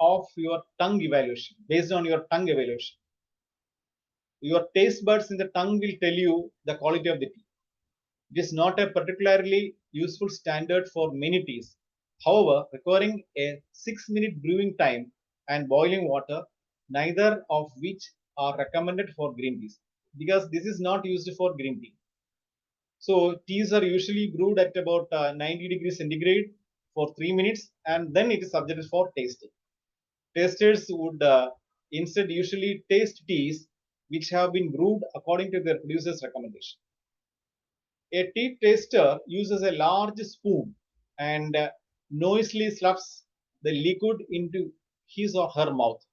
of your tongue evaluation, based on your tongue evaluation. Your taste buds in the tongue will tell you the quality of the tea. It is not a particularly useful standard for many teas. However, requiring a 6-minute brewing time and boiling water, neither of which are recommended for green teas, because this is not used for green tea. So teas are usually brewed at about 90 degrees centigrade for 3 minutes, and then it is subjected for tasting. Tasters would instead usually taste teas which have been brewed according to their producer's recommendation. A tea taster uses a large spoon and noisily slurps the liquid into his or her mouth.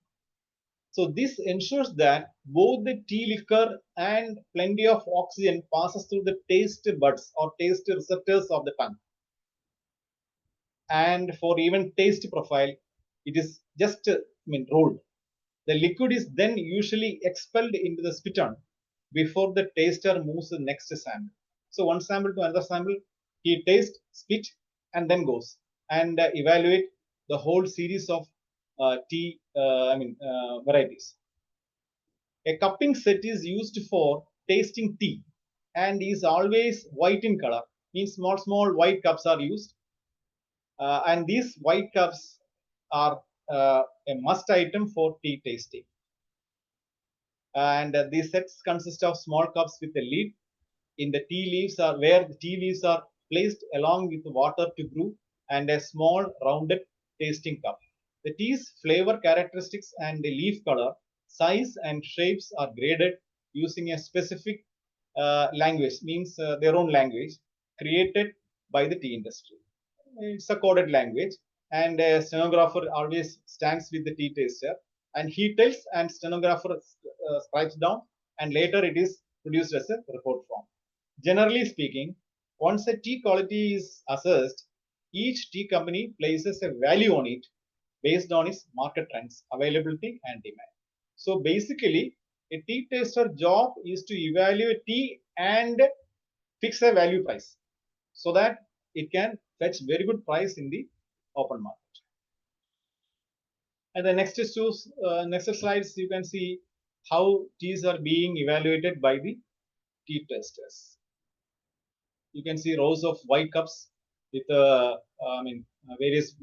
So this ensures that both the tea liquor and plenty of oxygen passes through the taste buds or taste receptors of the tongue. And for even taste profile, it is just rolled. The liquid is then usually expelled into the spittoon before the taster moves to the next sample. So one sample to another sample, he tastes, spit, and then goes and evaluate the whole series of tea varieties. A cupping set is used for tasting tea and is always white in color. Means small white cups are used, and these white cups are a must item for tea tasting. And these sets consist of small cups with a lid. In the tea leaves are where the tea leaves are placed along with water to brew, and a small rounded tasting cup. The tea's flavor characteristics and the leaf color, size, and shapes are graded using a specific language, means their own language created by the tea industry. It's a coded language, and a stenographer always stands with the tea taster, and he tells, and stenographer writes down, and later it is produced as a report form. Generally speaking, once a tea quality is assessed, each tea company places a value on it based on its market trends, availability, and demand. So basically, a tea taster job is to evaluate tea and fix a value price so that it can fetch very good price in the open market. And the next slides, you can see how teas are being evaluated by the tea testers. You can see rows of white cups with various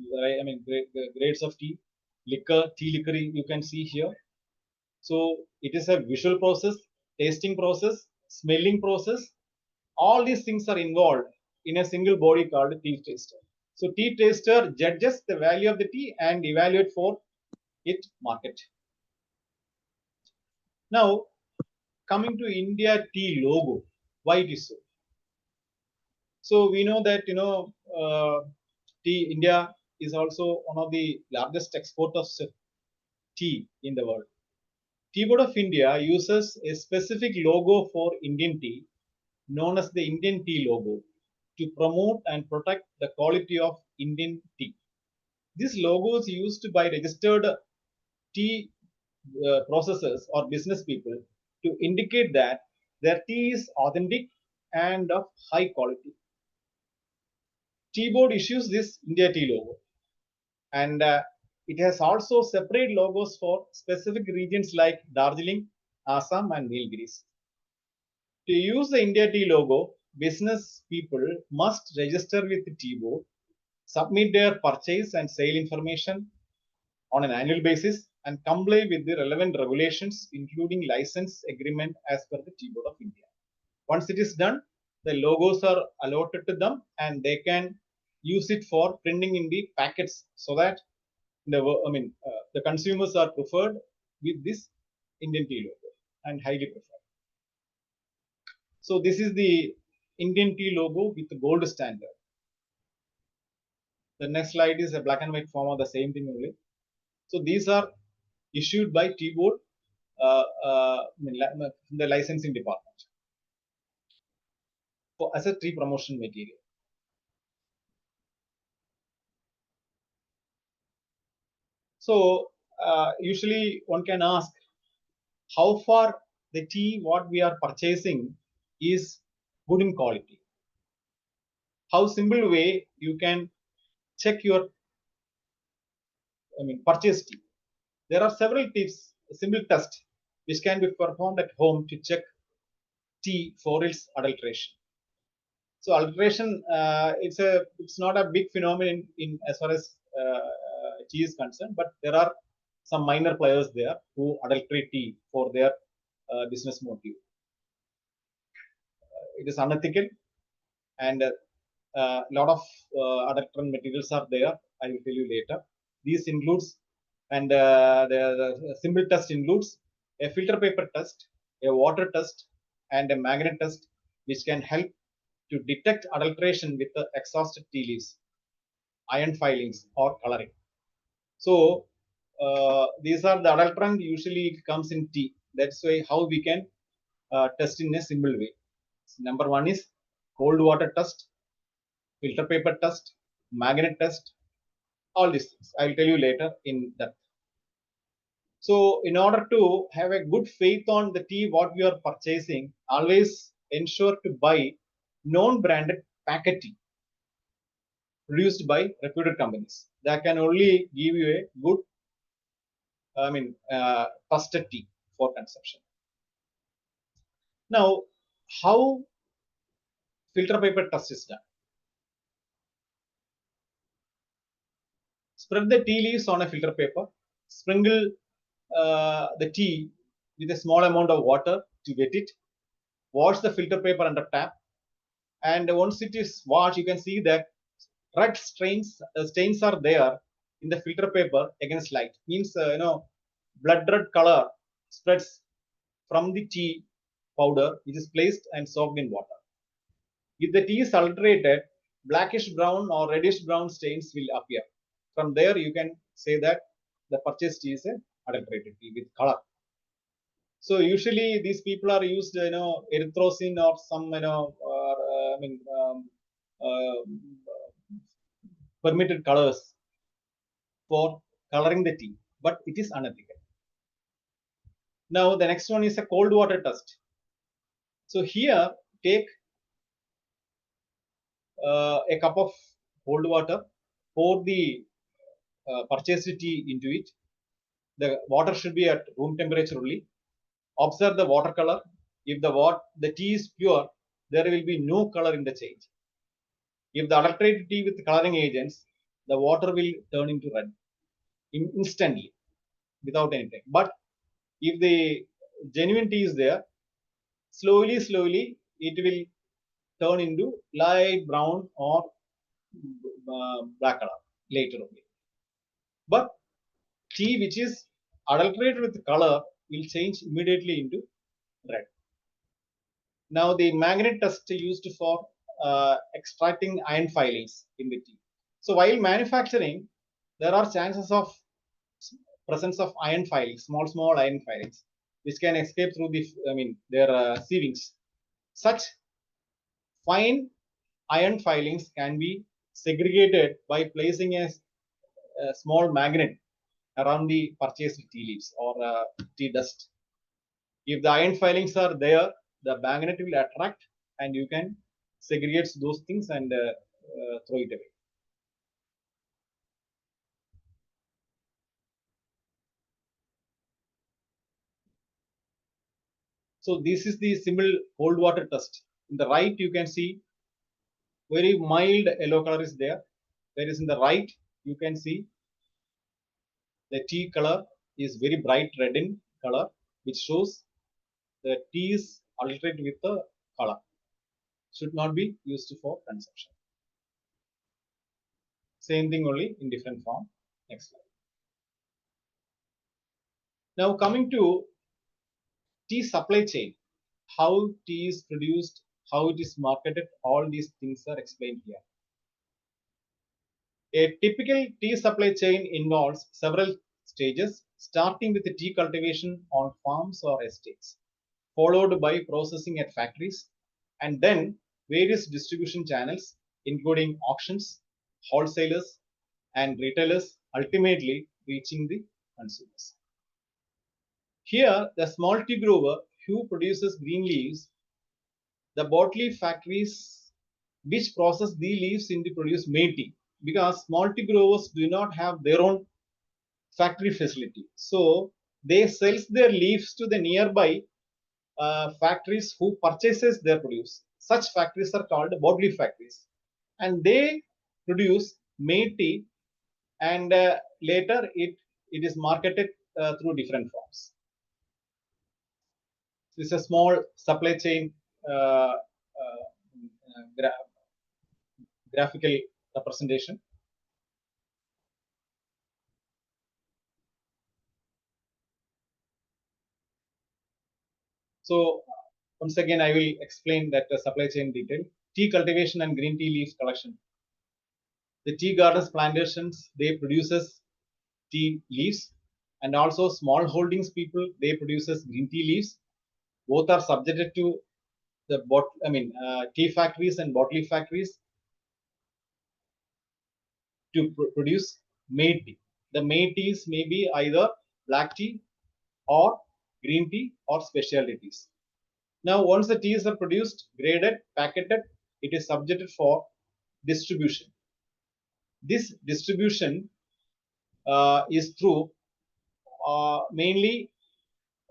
grades of tea, tea liquor you can see here. So it is a visual process, tasting process, smelling process. All these things are involved in a single body called tea taster. So tea taster judges the value of the tea and evaluate for its market. Now, coming to India tea logo, why it is so? So we know that India is also one of the largest exporters of tea in the world. Tea Board of India uses a specific logo for Indian tea, known as the Indian tea logo, to promote and protect the quality of Indian tea. This logo is used by registered tea processors or business people to indicate that their tea is authentic and of high quality. Tea board issues this India tea logo, and it has also separate logos for specific regions like Darjeeling, Assam, and Nilgiris. To use the India tea logo, business people must register with the tea board, submit their purchase and sale information on an annual basis, and comply with the relevant regulations, including license agreement as per the Tea Board of India. Once it is done, the logos are allotted to them and they can use it for printing in the packets so that the consumers are preferred with this Indian tea logo and highly preferred. So this is the Indian tea logo with the gold standard. The next slide is a black and white form of the same thing only. So these are issued by Tea Board the licensing department as a tea promotion material. So usually one can ask how far the tea what we are purchasing is good in quality. How simple way you can check your purchase tea. There are several tips, simple tests which can be performed at home to check tea for its adulteration. So adulteration, it's not a big phenomenon in as far as tea is concerned, but there are some minor players there who adulterate tea for their business motive. It is unethical, and a lot of adulterant materials are there. I will tell you later. These includes, and the simple test includes a filter paper test, a water test, and a magnet test, which can help to detect adulteration with the exhausted tea leaves, iron filings, or coloring. So these are the adulterant usually comes in tea. That's why how we can test in a simple way. So number one is cold water test, filter paper test, magnet test, all these things. I will tell you later in depth. So in order to have a good faith on the tea what we are purchasing, always ensure to buy non-branded packet tea produced by reputed companies. That can only give you a good, trusted tea for consumption. Now, how filter paper test is done? Spread the tea leaves on a filter paper. Sprinkle the tea with a small amount of water to wet it. Wash the filter paper under tap. And once it is washed, you can see that red stains are there in the filter paper against light. Means blood red color spreads from the tea powder, which is placed and soaked in water. If the tea is adulterated, blackish brown or reddish brown stains will appear. From there, you can say that the purchased tea is an adulterated tea with color. So usually these people are used, erythrocin or some, permitted colors for coloring the tea, but it is unethical. Now the next one is a cold water test. So here take a cup of cold water, pour the purchased tea into it. The water should be at room temperature only. Observe the water color. If the tea is pure, there will be no color in the change. If the adulterated tea with coloring agents, the water will turn into red instantly without anything. But if the genuine tea is there, slowly it will turn into light brown or black color later only. But tea which is adulterated with color will change immediately into red. Now the magnet test used for extracting iron filings in the tea. So while manufacturing, there are chances of presence of iron filings, small iron filings, which can escape through their sievings. Such fine iron filings can be segregated by placing a small magnet around the purchased tea leaves or tea dust. If the iron filings are there, the magnet will attract and you can segregate those things and throw it away. So this is the simple cold water test. In the right, you can see very mild yellow color is there. Whereas in the right, you can see the tea color is very bright red in color, which shows the tea is altered with the color. Should not be used for consumption. Same thing only in different form. Next slide. Now coming to tea supply chain, how tea is produced, how it is marketed, all these things are explained here. A typical tea supply chain involves several stages, starting with the tea cultivation on farms or estates, followed by processing at factories, and then various distribution channels, including auctions, wholesalers, and retailers, ultimately reaching the consumers. Here, the small tea grower who produces green leaves, the bottle factories which process the leaves into produce made tea, because small tea growers do not have their own factory facility. So they sells their leaves to the nearby factories who purchases their produce. Such factories are called bottle factories, and they produce made tea, and later it is marketed through different forms. This is a small supply chain graphical representation. So once again, I will explain that supply chain detail. Tea cultivation and green tea leaves collection. The tea gardens plantations, they produces tea leaves, and also small holdings people, they produces green tea leaves. Both are subjected to the tea factories and bottle factories to produce made tea. The made teas may be either black tea or green tea or specialty teas. Now, once the teas are produced, graded, packaged, it is subjected for distribution. This distribution is through mainly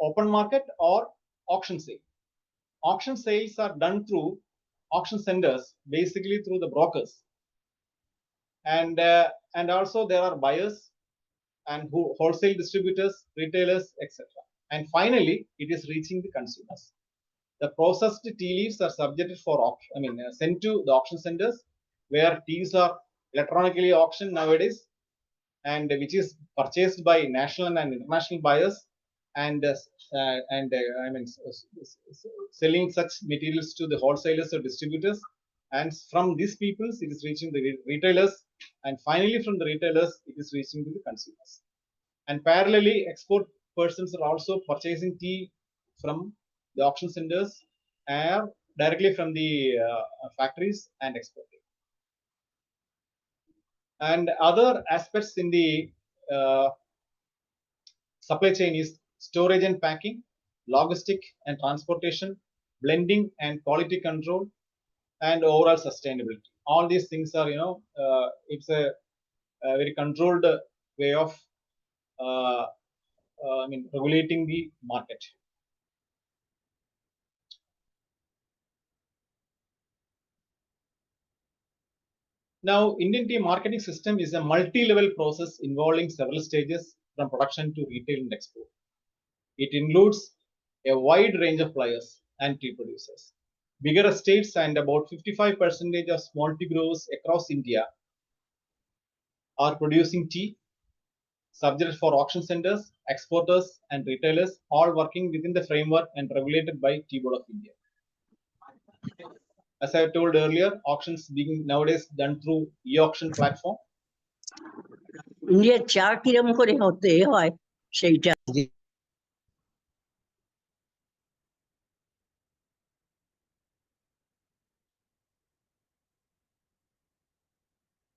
open market or auction sale. Auction sales are done through auction centers, basically through the brokers, and also there are buyers and wholesale distributors, retailers, etc. And finally, it is reaching the consumers. The processed tea leaves are subjected for auction, sent to the auction centers, where teas are electronically auctioned nowadays, and which is purchased by national and international buyers, and selling such materials to the wholesalers or distributors, and from these peoples it is reaching the retailers, and finally from the retailers it is reaching to the consumers. And parallelly, export persons are also purchasing tea from the auction centers and directly from the factories and exporting. And other aspects in the supply chain is storage and packing, logistic and transportation, blending and quality control, and overall sustainability. All these things are, it's a very controlled way of regulating the market. Now, Indian tea marketing system is a multi-level process involving several stages from production to retail and export. It includes a wide range of players and tea producers. Bigger estates and about 55% of small tea growers across India are producing tea, subject for auction centers, exporters, and retailers, all working within the framework and regulated by Tea Board of India. As I told earlier, auctions being nowadays done through e-auction platform. India চা কিরম করে হতে হয় সেইটা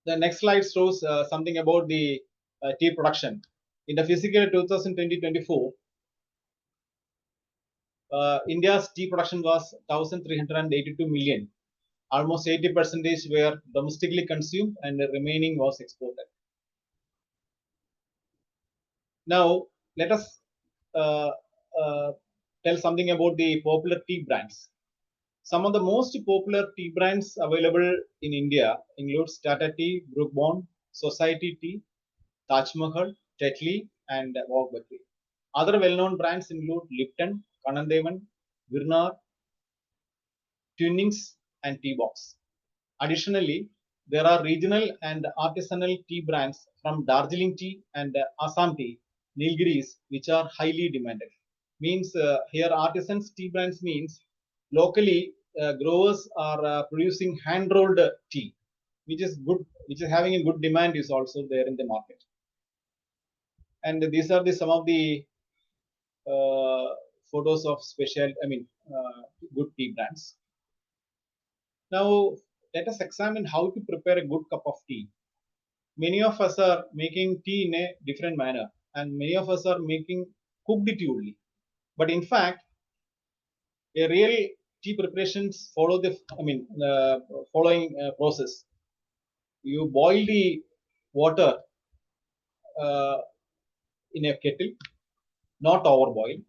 The next slide shows something about the tea production. In the fiscal 2020-24, India's tea production was 1,382 million. Almost 80% were domestically consumed and the remaining was exported. Now, let us uh, tell something about the popular tea brands. Some of the most popular tea brands available in India include Tata Tea, Brook Bond, Society Tea, Taj Mahal, Tetley, and Wagbatri. Other well-known brands include Lipton, Kanandevan, Virnar, Twinings, and Tea Box. Additionally, there are regional and artisanal tea brands from Darjeeling Tea and Assam Tea, Nilgiris, which are highly demanded. Means here artisans tea brands means locally growers are producing hand rolled tea, which is good, which is having a good demand is also there in the market. And these are the some of the uh, photos of special, good tea brands. Now let us examine how to prepare a good cup of tea. Many of us are making tea in a different manner, and many of us are making cooked tea only. But in fact, a real tea preparations follow the following process. You boil the water uh, in a kettle, not overboil.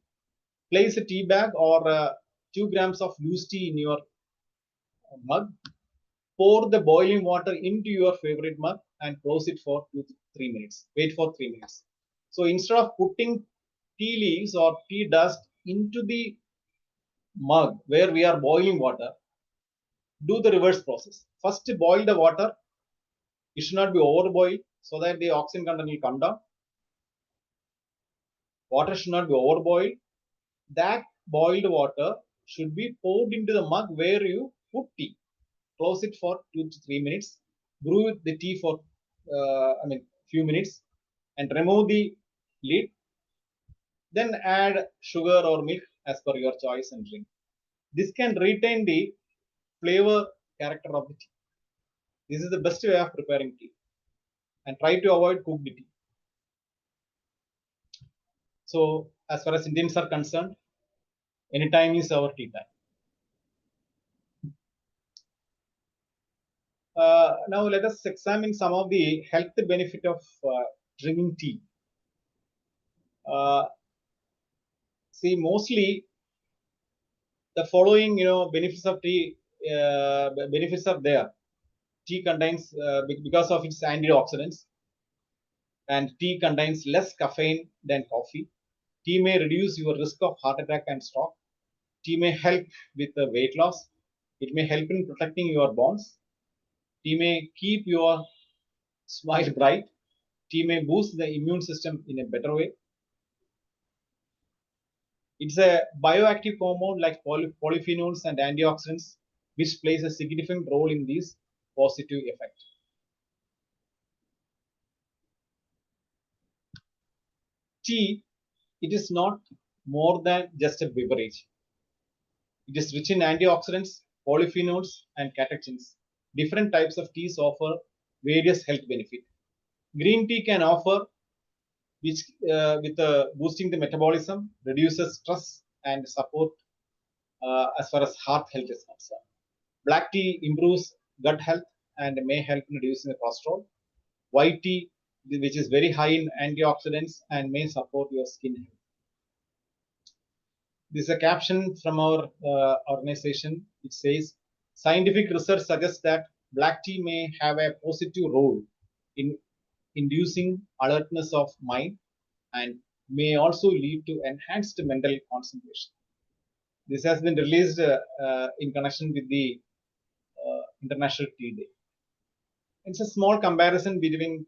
Place a tea bag or 2 grams of loose tea in your mug. Pour the boiling water into your favorite mug and close it for 2 to 3 minutes. Wait for 3 minutes. So instead of putting tea leaves or tea dust into the mug where we are boiling water, do the reverse process. First boil the water. It should not be overboiled so that the oxygen content will come down. Water should not be overboiled. That boiled water should be poured into the mug where you put tea. Close it for 2 to 3 minutes. Brew the tea for few minutes and remove the lid. Then add sugar or milk as per your choice and drink. This can retain the flavor character of the tea. This is the best way of preparing tea. And try to avoid cooked tea. So, as far as Indians are concerned, anytime is our tea time. Now, let us examine some of the health benefit of drinking tea. See, mostly the following, benefits of tea, benefits are there. Tea contains, because of its antioxidants, and tea contains less caffeine than coffee. Tea may reduce your risk of heart attack and stroke. Tea may help with the weight loss. It may help in protecting your bones. Tea may keep your smile bright. Tea may boost the immune system in a better way. It's a bioactive compound like polyphenols and antioxidants, which plays a significant role in this positive effect. Tea, it is not more than just a beverage. It is rich in antioxidants, polyphenols, and catechins. Different types of teas offer various health benefits. Green tea can offer, which with boosting the metabolism, reduces stress, and support as far as heart health is concerned. Black tea improves gut health and may help in reducing the cholesterol. White tea, which is very high in antioxidants and may support your skin health. This is a caption from our organization. It says, scientific research suggests that black tea may have a positive role in inducing alertness of mind and may also lead to enhanced mental concentration. This has been released in connection with the International Tea Day. It's a small comparison between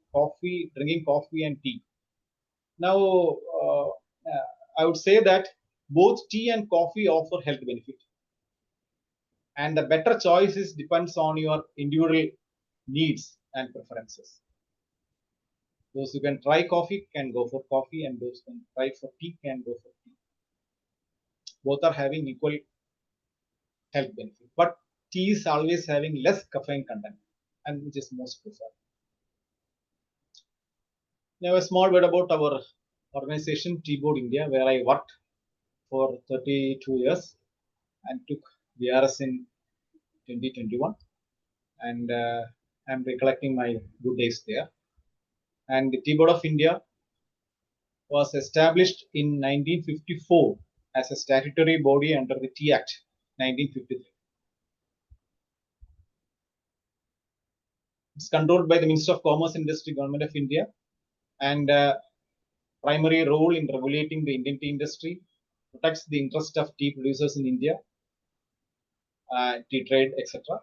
drinking coffee and tea. Now, I would say that both tea and coffee offer health benefit, and the better choices depends on your individual needs and preferences. Those who can try coffee can go for coffee, and those who can try for tea can go for tea. Both are having equal health benefit, but tea is always having less caffeine content, and which is most preferred. Now, a small word about our organization, Tea Board India, where I worked for 32 years and took VRS in 2021. And I'm recollecting my good days there. And the Tea Board of India was established in 1954 as a statutory body under the Tea Act 1953. It's controlled by the Minister of Commerce and Industry, Government of India, and primary role in regulating the Indian tea industry, protects the interest of tea producers in India, tea trade, etc.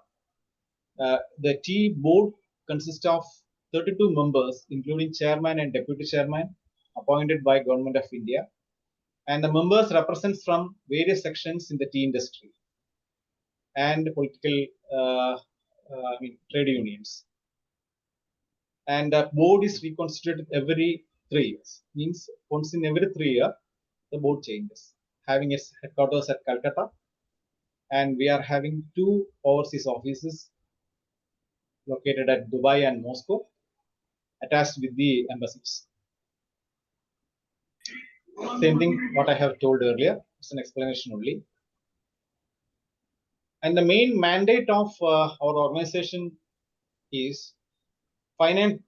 The tea board consists of 32 members, including chairman and deputy chairman, appointed by Government of India, and the members represent from various sections in the tea industry and political trade unions. And the board is reconstituted every 3 years. Means once in every 3 years, the board changes, having its headquarters at Calcutta, and we are having 2 overseas offices located at Dubai and Moscow, attached with the embassies. Same thing what I have told earlier. It's an explanation only. And the main mandate of our organization is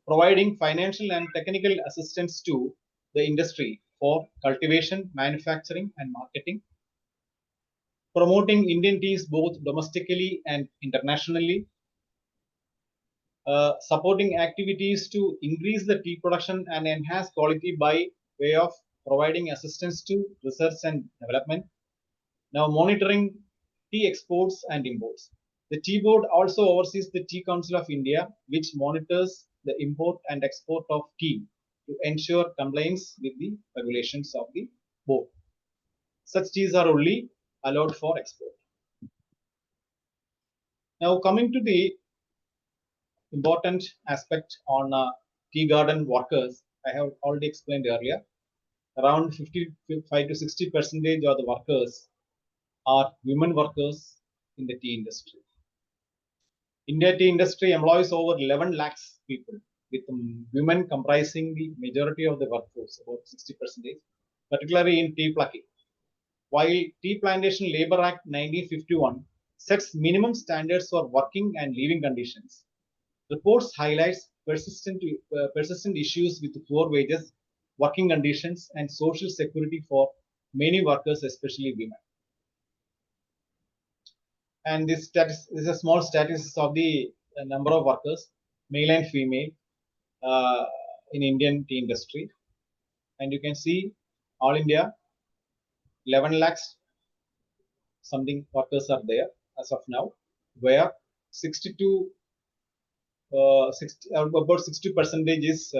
providing financial and technical assistance to the industry for cultivation, manufacturing, and marketing, promoting Indian teas both domestically and internationally, supporting activities to increase the tea production and enhance quality by way of providing assistance to research and development. Now, monitoring tea exports and imports. The Tea Board also oversees the Tea Council of India, which monitors the import and export of tea to ensure compliance with the regulations of the board. Such teas are only allowed for export. Now, coming to the important aspect on tea garden workers, I have already explained earlier. Around 55 to 60% of the workers are women workers in the tea industry. India tea industry employs over 11 lakhs people, with women comprising the majority of the workforce, about 60%, particularly in tea plucking. While Tea Plantation Labour Act 1951 sets minimum standards for working and living conditions, reports highlights persistent issues with poor wages, working conditions, and social security for many workers, especially women. And this is a small status of the number of workers, male and female, in Indian tea industry. And you can see all India, 11 lakhs something workers are there as of now, where 62 about 60% is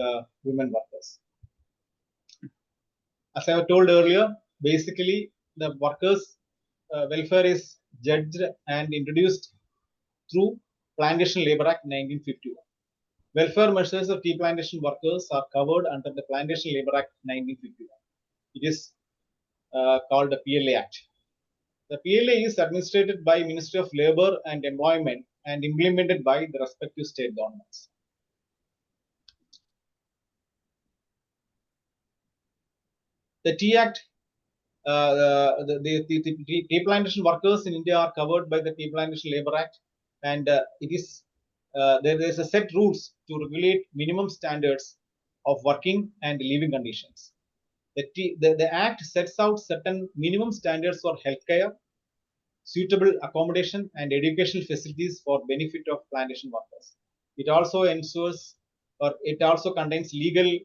women workers. As I have told earlier, basically the workers' welfare is judged and introduced through Plantation Labour Act 1951. Welfare measures of tea plantation workers are covered under the Plantation Labour Act 1951. It is called the PLA Act. The PLA is administered by Ministry of Labour and Employment and implemented by the respective state governments. The Tea Act, the tea plantation workers in India are covered by the Tea Plantation Labour Act, and there is a set rules to regulate minimum standards of working and living conditions. The Act sets out certain minimum standards for healthcare, suitable accommodation, and educational facilities for benefit of plantation workers. It also ensures, or it also contains legal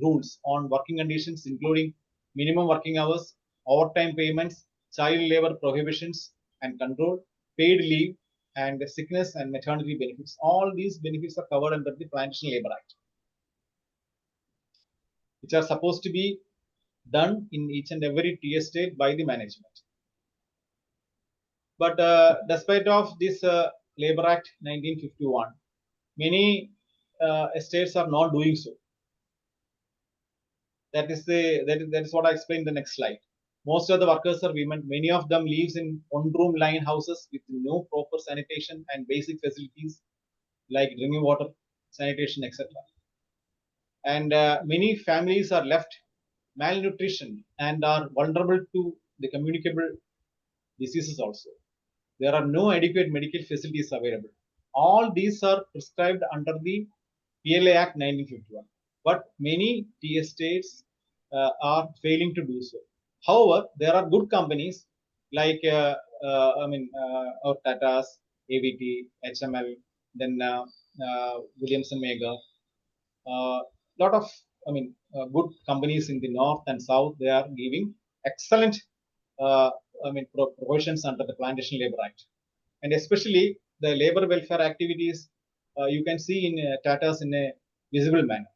rules on working conditions, including minimum working hours, overtime payments, child labor prohibitions and control, paid leave, and sickness and maternity benefits. All these benefits are covered under the Plantation Labour Act, which are supposed to be done in each and every tea estate by the management. But despite of this Labour Act 1951, many estates are not doing so. That is what I explained in the next slide. Most of the workers are women. Many of them lives in one-room line houses with no proper sanitation and basic facilities like drinking water, sanitation, etc. And many families are left malnutrition and are vulnerable to the communicable diseases also. There are no adequate medical facilities available. All these are prescribed under the PLA Act 1951, but many tea estates are failing to do so. However, there are good companies like our Tata's, AVT, HML, then Williamson Mega, lot of good companies in the north and south. They are giving excellent provisions under the Plantation Labor Act, and especially the labor welfare activities you can see in Tata's in a visible manner.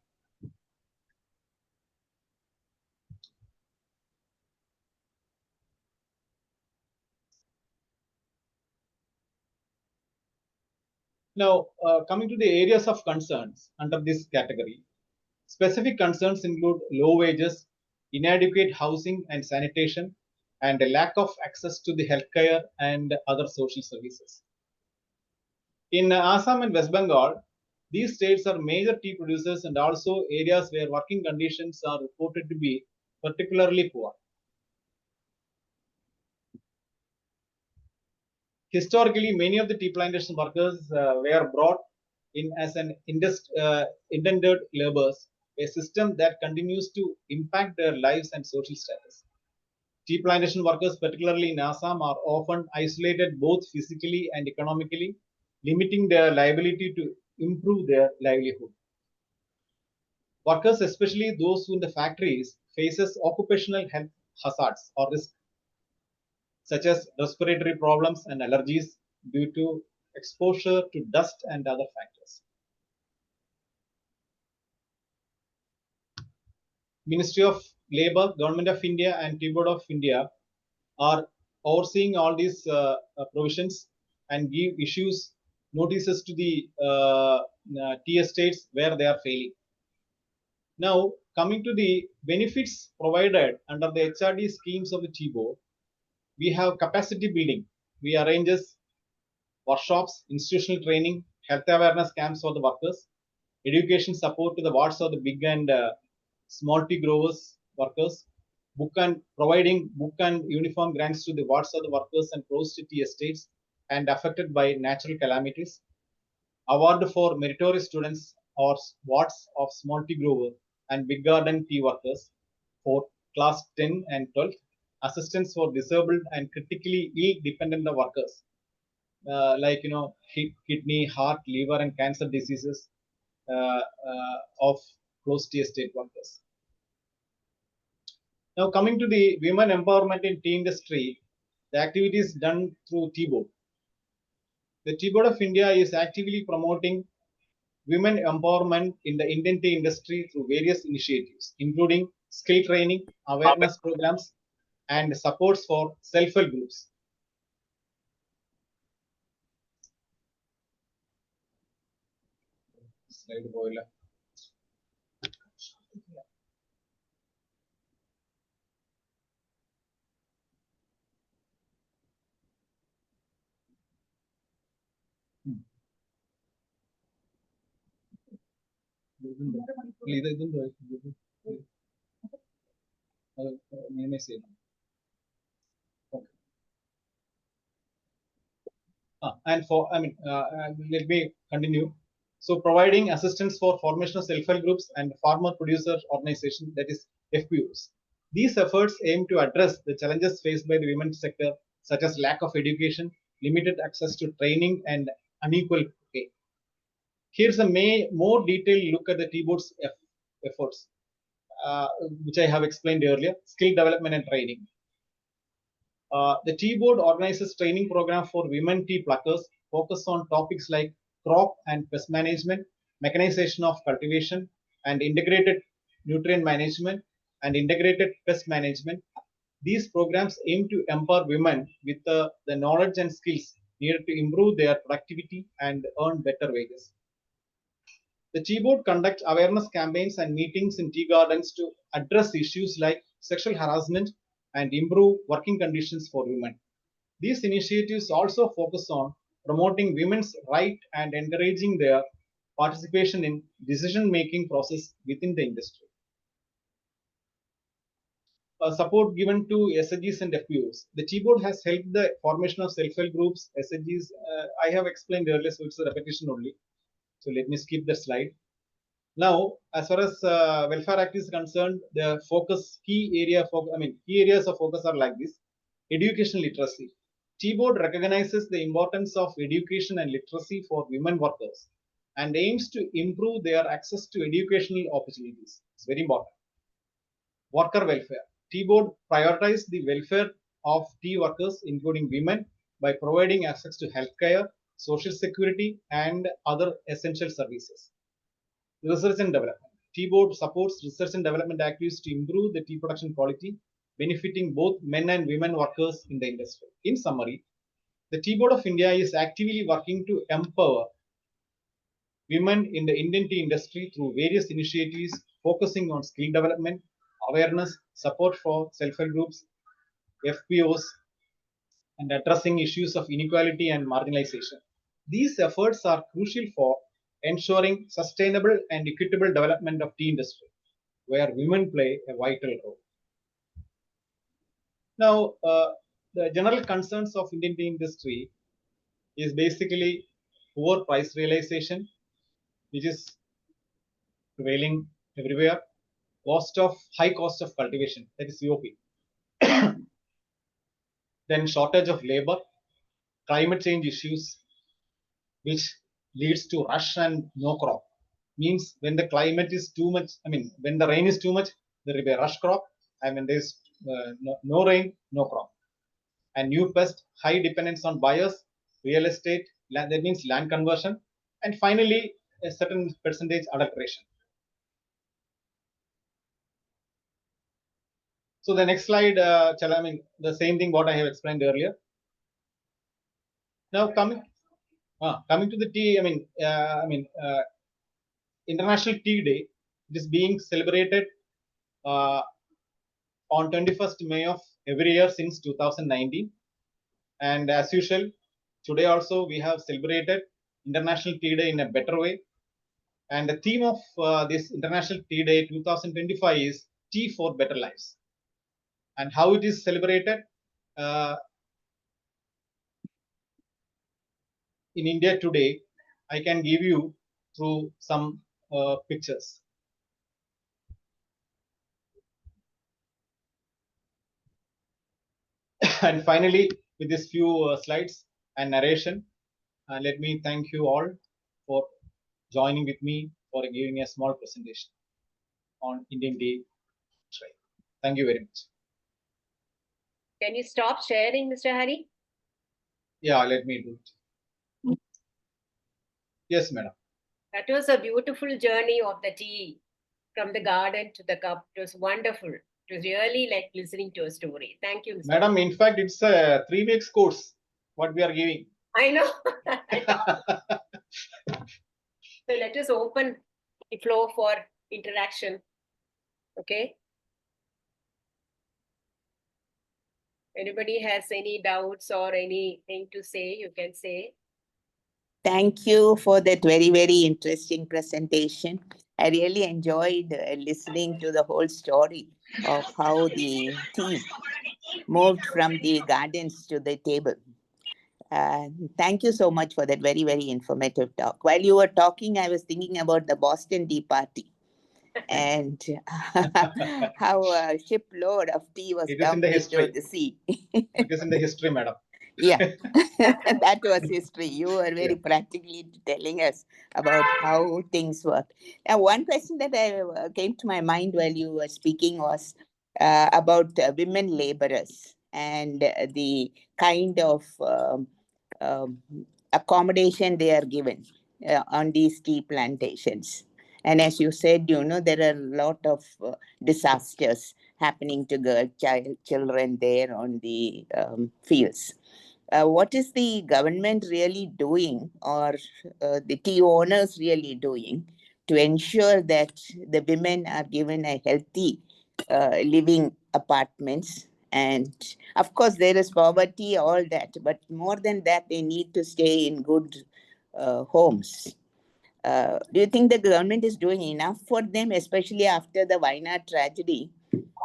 Now, coming to the areas of concerns under this category, specific concerns include low wages, inadequate housing and sanitation, and a lack of access to the healthcare and other social services. In Assam and West Bengal, these states are major tea producers and also areas where working conditions are reported to be particularly poor. Historically, many of the tea plantation workers were brought in as an indentured laborers, a system that continues to impact their lives and social status. Tea plantation workers, particularly in Assam, are often isolated both physically and economically, limiting their liability to improve their livelihood. Workers, especially those in the factories, faces occupational health hazards or risks such as respiratory problems and allergies due to exposure to dust and other factors. Ministry of Labour, Government of India and Tea Board of India are overseeing all these provisions and give issues notices to the tea estates where they are failing. Now, coming to the benefits provided under the HRD schemes of the Tea Board, we have capacity building. We arranges workshops, institutional training, health awareness camps for the workers, education support to the wards of the big and small tea growers workers, providing book and uniform grants to the wards of the workers and close to tea estates and affected by natural calamities, award for meritorious students or wards of small tea grower and big garden tea workers for class 10 and 12, assistance for disabled and critically ill dependent workers like kidney, heart, liver, and cancer diseases of close tea estate workers. Now, coming to the women empowerment in tea industry, the activities done through Tea Board. The Tea Board of India is actively promoting women empowerment in the Indian tea industry through various initiatives, including skill training, awareness programs, and supports for self-help groups. Slide boiler. And let me continue. So, providing assistance for formation of self-help groups and farmer producer organization, that is FPOs. These efforts aim to address the challenges faced by the women's sector, such as lack of education, limited access to training, and unequal pay. Here's a more detailed look at the Tea Board's efforts, which I have explained earlier: skill development and training. The Tea Board organizes training program for women tea pluckers, focus on topics like crop and pest management, mechanization of cultivation, and integrated nutrient management and integrated pest management. These programs aim to empower women with the knowledge and skills needed to improve their productivity and earn better wages. The Tea Board conducts awareness campaigns and meetings in tea gardens to address issues like sexual harassment and improve working conditions for women. These initiatives also focus on promoting women's rights and encouraging their participation in decision-making process within the industry. support given to SHGs and FPOs. The tea board has helped the formation of self-help groups, SHGs. I have explained earlier, so it's a repetition only. So let me skip the slide. Now, as far as Welfare Act is concerned, the key areas of focus are like this: education literacy. Tea board recognizes the importance of education and literacy for women workers and aims to improve their access to educational opportunities. It's very important. Worker welfare. Tea board prioritizes the welfare of tea workers, including women, by providing access to healthcare, social security, and other essential services. Research and development. Tea board supports research and development activities to improve the tea production quality, benefiting both men and women workers in the industry. In summary, the Tea Board of India is actively working to empower women in the Indian tea industry through various initiatives focusing on skill development, awareness, support for self-help groups, FPOs, and addressing issues of inequality and marginalization. These efforts are crucial for ensuring sustainable and equitable development of tea industry, where women play a vital role. Now, the general concerns of Indian tea industry is basically poor price realization, which is prevailing everywhere, high cost of cultivation, that is COP, then shortage of labor, climate change issues, which leads to rush and no crop. Means when the climate is too much, when the rain is too much, there will be a rush crop, and when there's no rain, no crop. And new pest, high dependence on buyers, real estate, that means land conversion, and finally a certain percentage adulteration. So the next slide, the same thing what I have explained earlier. Now coming to the tea, International Tea Day. It is being celebrated on 21st May of every year since 2019. And as usual, today also we have celebrated International Tea Day in a better way. And the theme of this International Tea Day 2025 is Tea for Better Lives. And how it is celebrated in India today, I can give you through some pictures. And finally, with these few slides and narration, let me thank you all for joining with me for giving a small presentation on Indian tea trade. Thank you very much. Can you stop sharing, Mr. Hari? Yeah, let me do it. Yes, madam. That was a beautiful journey of the tea from the garden to the cup. It was wonderful. It was really like listening to a story. Thank you, Mr. Madam, in fact, it's a 3 weeks course, what we are giving. I know. So let us open the floor for interaction. Okay. Anybody has any doubts or anything to say, you can say. Thank you for that very, very interesting presentation. I really enjoyed listening to the whole story of how the tea moved from the gardens to the table. Thank you so much for that very, very informative talk. While you were talking, I was thinking about the Boston Tea Party and how a shipload of tea was dumped into the sea. It is in the history, madam. Yeah, that was history. You were very practically telling us about how things work. Now, one question that came to my mind while you were speaking was about women laborers and the kind of accommodation they are given on these tea plantations. And as you said, there are a lot of disasters happening to children there on the fields. What is the government really doing, or the tea owners really doing, to ensure that the women are given a healthy living apartments? And of course, there is poverty, all that, but more than that, they need to stay in good homes. Do you think the government is doing enough for them, especially after the Wayanad tragedy?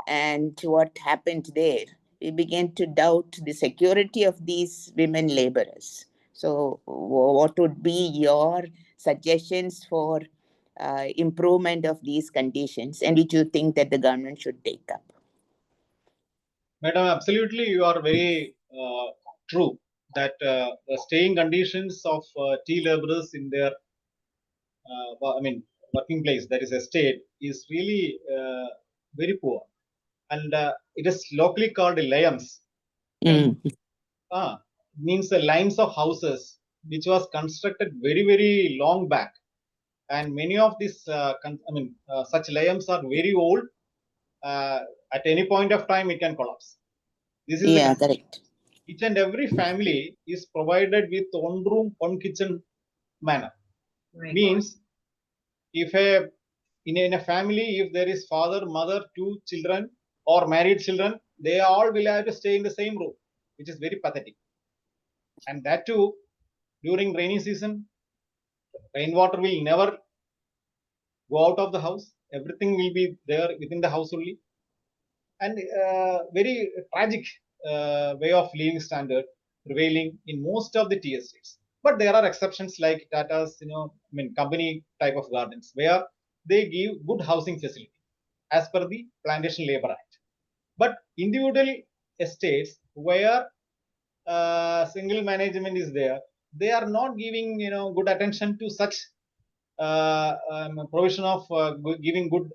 And what happened there? We began to doubt the security of these women laborers. So, what would be your suggestions for improvement of these conditions, and which you think that the government should take up? Madam, absolutely, you are very true that the staying conditions of tea laborers in their, working place, that is estate, is really very poor, and it is locally called layams. Mm. Means the lines of houses which was constructed very long back, and many of these such layams are very old. At any point of time it can collapse. This is Yeah, the correct. each and every family is provided with one room, one kitchen manner. Means if in a family, if there is father, mother, two children or married children, they all will have to stay in the same room, which is very pathetic. And that too, during rainy season, rainwater will never go out of the house. Everything will be there within the house only. And very tragic way of living standard prevailing in most of the tea estates. But there are exceptions like Tata's, company type of gardens where they give good housing facility as per the Plantation Labor Act. But individual estates where single management is there, they are not giving good attention to such provision of giving good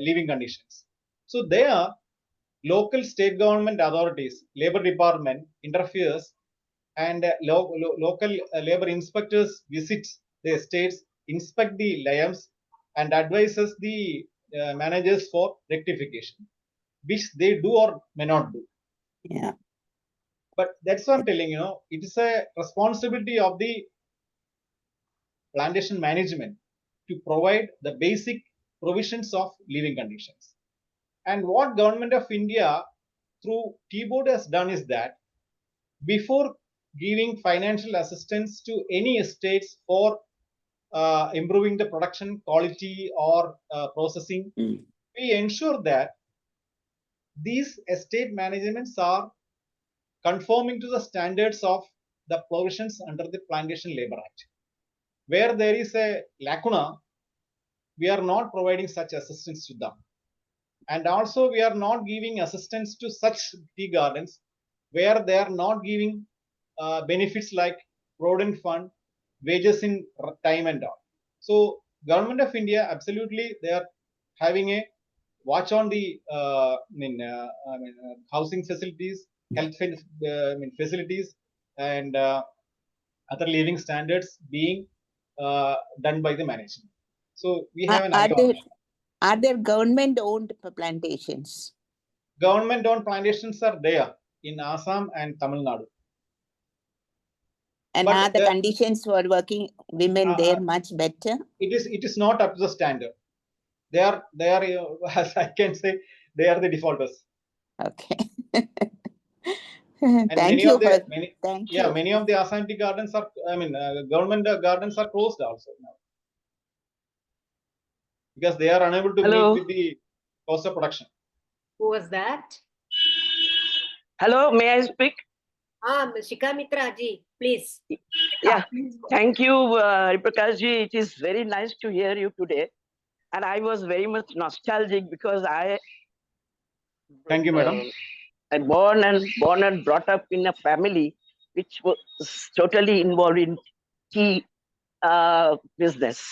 living conditions. So there, local state government authorities, labor department interferes, and local labor inspectors visit the estates, inspect the layams, and advises the managers for rectification, which they do or may not do. Yeah. But that's what I'm telling it is a responsibility of the plantation management to provide the basic provisions of living conditions. And what government of India through Tea Board has done is that before giving financial assistance to any estates for improving the production quality or processing, we ensure that these estate managements are conforming to the standards of the provisions under the Plantation Labor Act. Where there is a lacuna, we are not providing such assistance to them. And also, we are not giving assistance to such tea gardens where they are not giving benefits like provident fund, wages in time and all. So, government of India absolutely they are having a watch on the housing facilities, health facilities, and other living standards being done by the management. So we have an eye on that. Are there government-owned plantations? Government-owned plantations are there in Assam and Tamil Nadu. And But are the conditions for working women there much better? It is not up to the standard. They are as I can say, they are the defaulters. Okay. And Thank many you. of the many of the Assam tea gardens are government gardens are closed also now because they are unable to meet with the cost of production. Who was that? Hello, may I speak? Shika Mitra ji, please. Yeah, thank you, Hariprakash ji. It is very nice to hear you today. And I was very much nostalgic because Thank you, madam. I'm born and brought up in a family which was totally involved in tea business.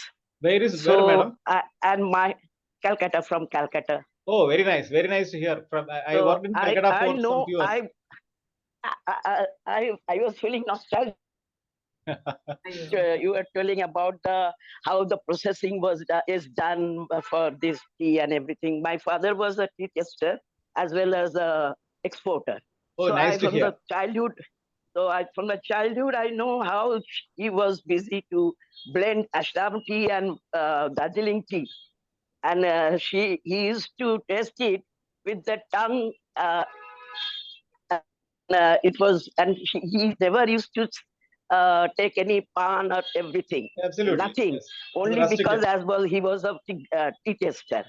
Where, madam? And my Calcutta, from Calcutta. Oh, very nice to hear. I worked in Calcutta for some few years. I was feeling nostalgic. You were telling about how the processing is done for this tea and everything. My father was a tea tester as well as a exporter. Oh, so nice to hear. From the childhood, I know how he was busy to blend Assam tea and Darjeeling tea, and he used to taste it with the tongue. He never used to take any pan or everything. Absolutely. Nothing. Yes. Only because he was a tea tester.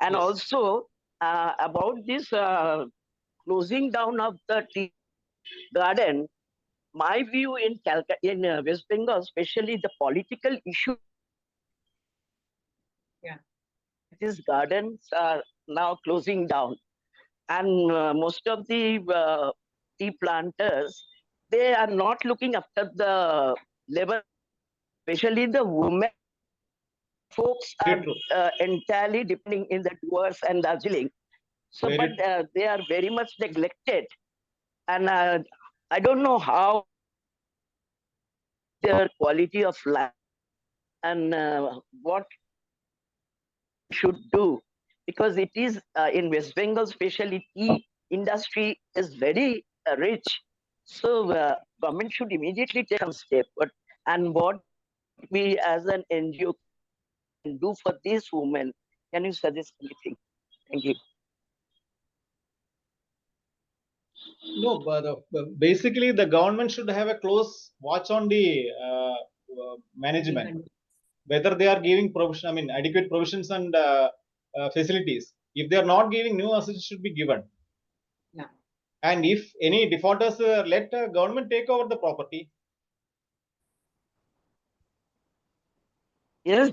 And also about this closing down of the tea garden. My view in Calcutta, in West Bengal, especially the political issue. Yeah. These gardens are now closing down, and most of the tea planters, they are not looking after the labor, especially the women. Folks Very are true. entirely depending in the dwarfs and Darjeeling. So, Very but they are very much neglected, and I don't know how their quality of life and what should do, because it is in West Bengal, especially tea industry is very rich. So government should immediately take some step. But and what we as an NGO can do for these women? Can you suggest anything? Thank you. No, but basically the government should have a close watch on the management, whether they are giving provision, I mean, adequate provisions and facilities. If they are not giving, new assets should be given. Yeah. And if any defaulters, let government take over the property. Yes,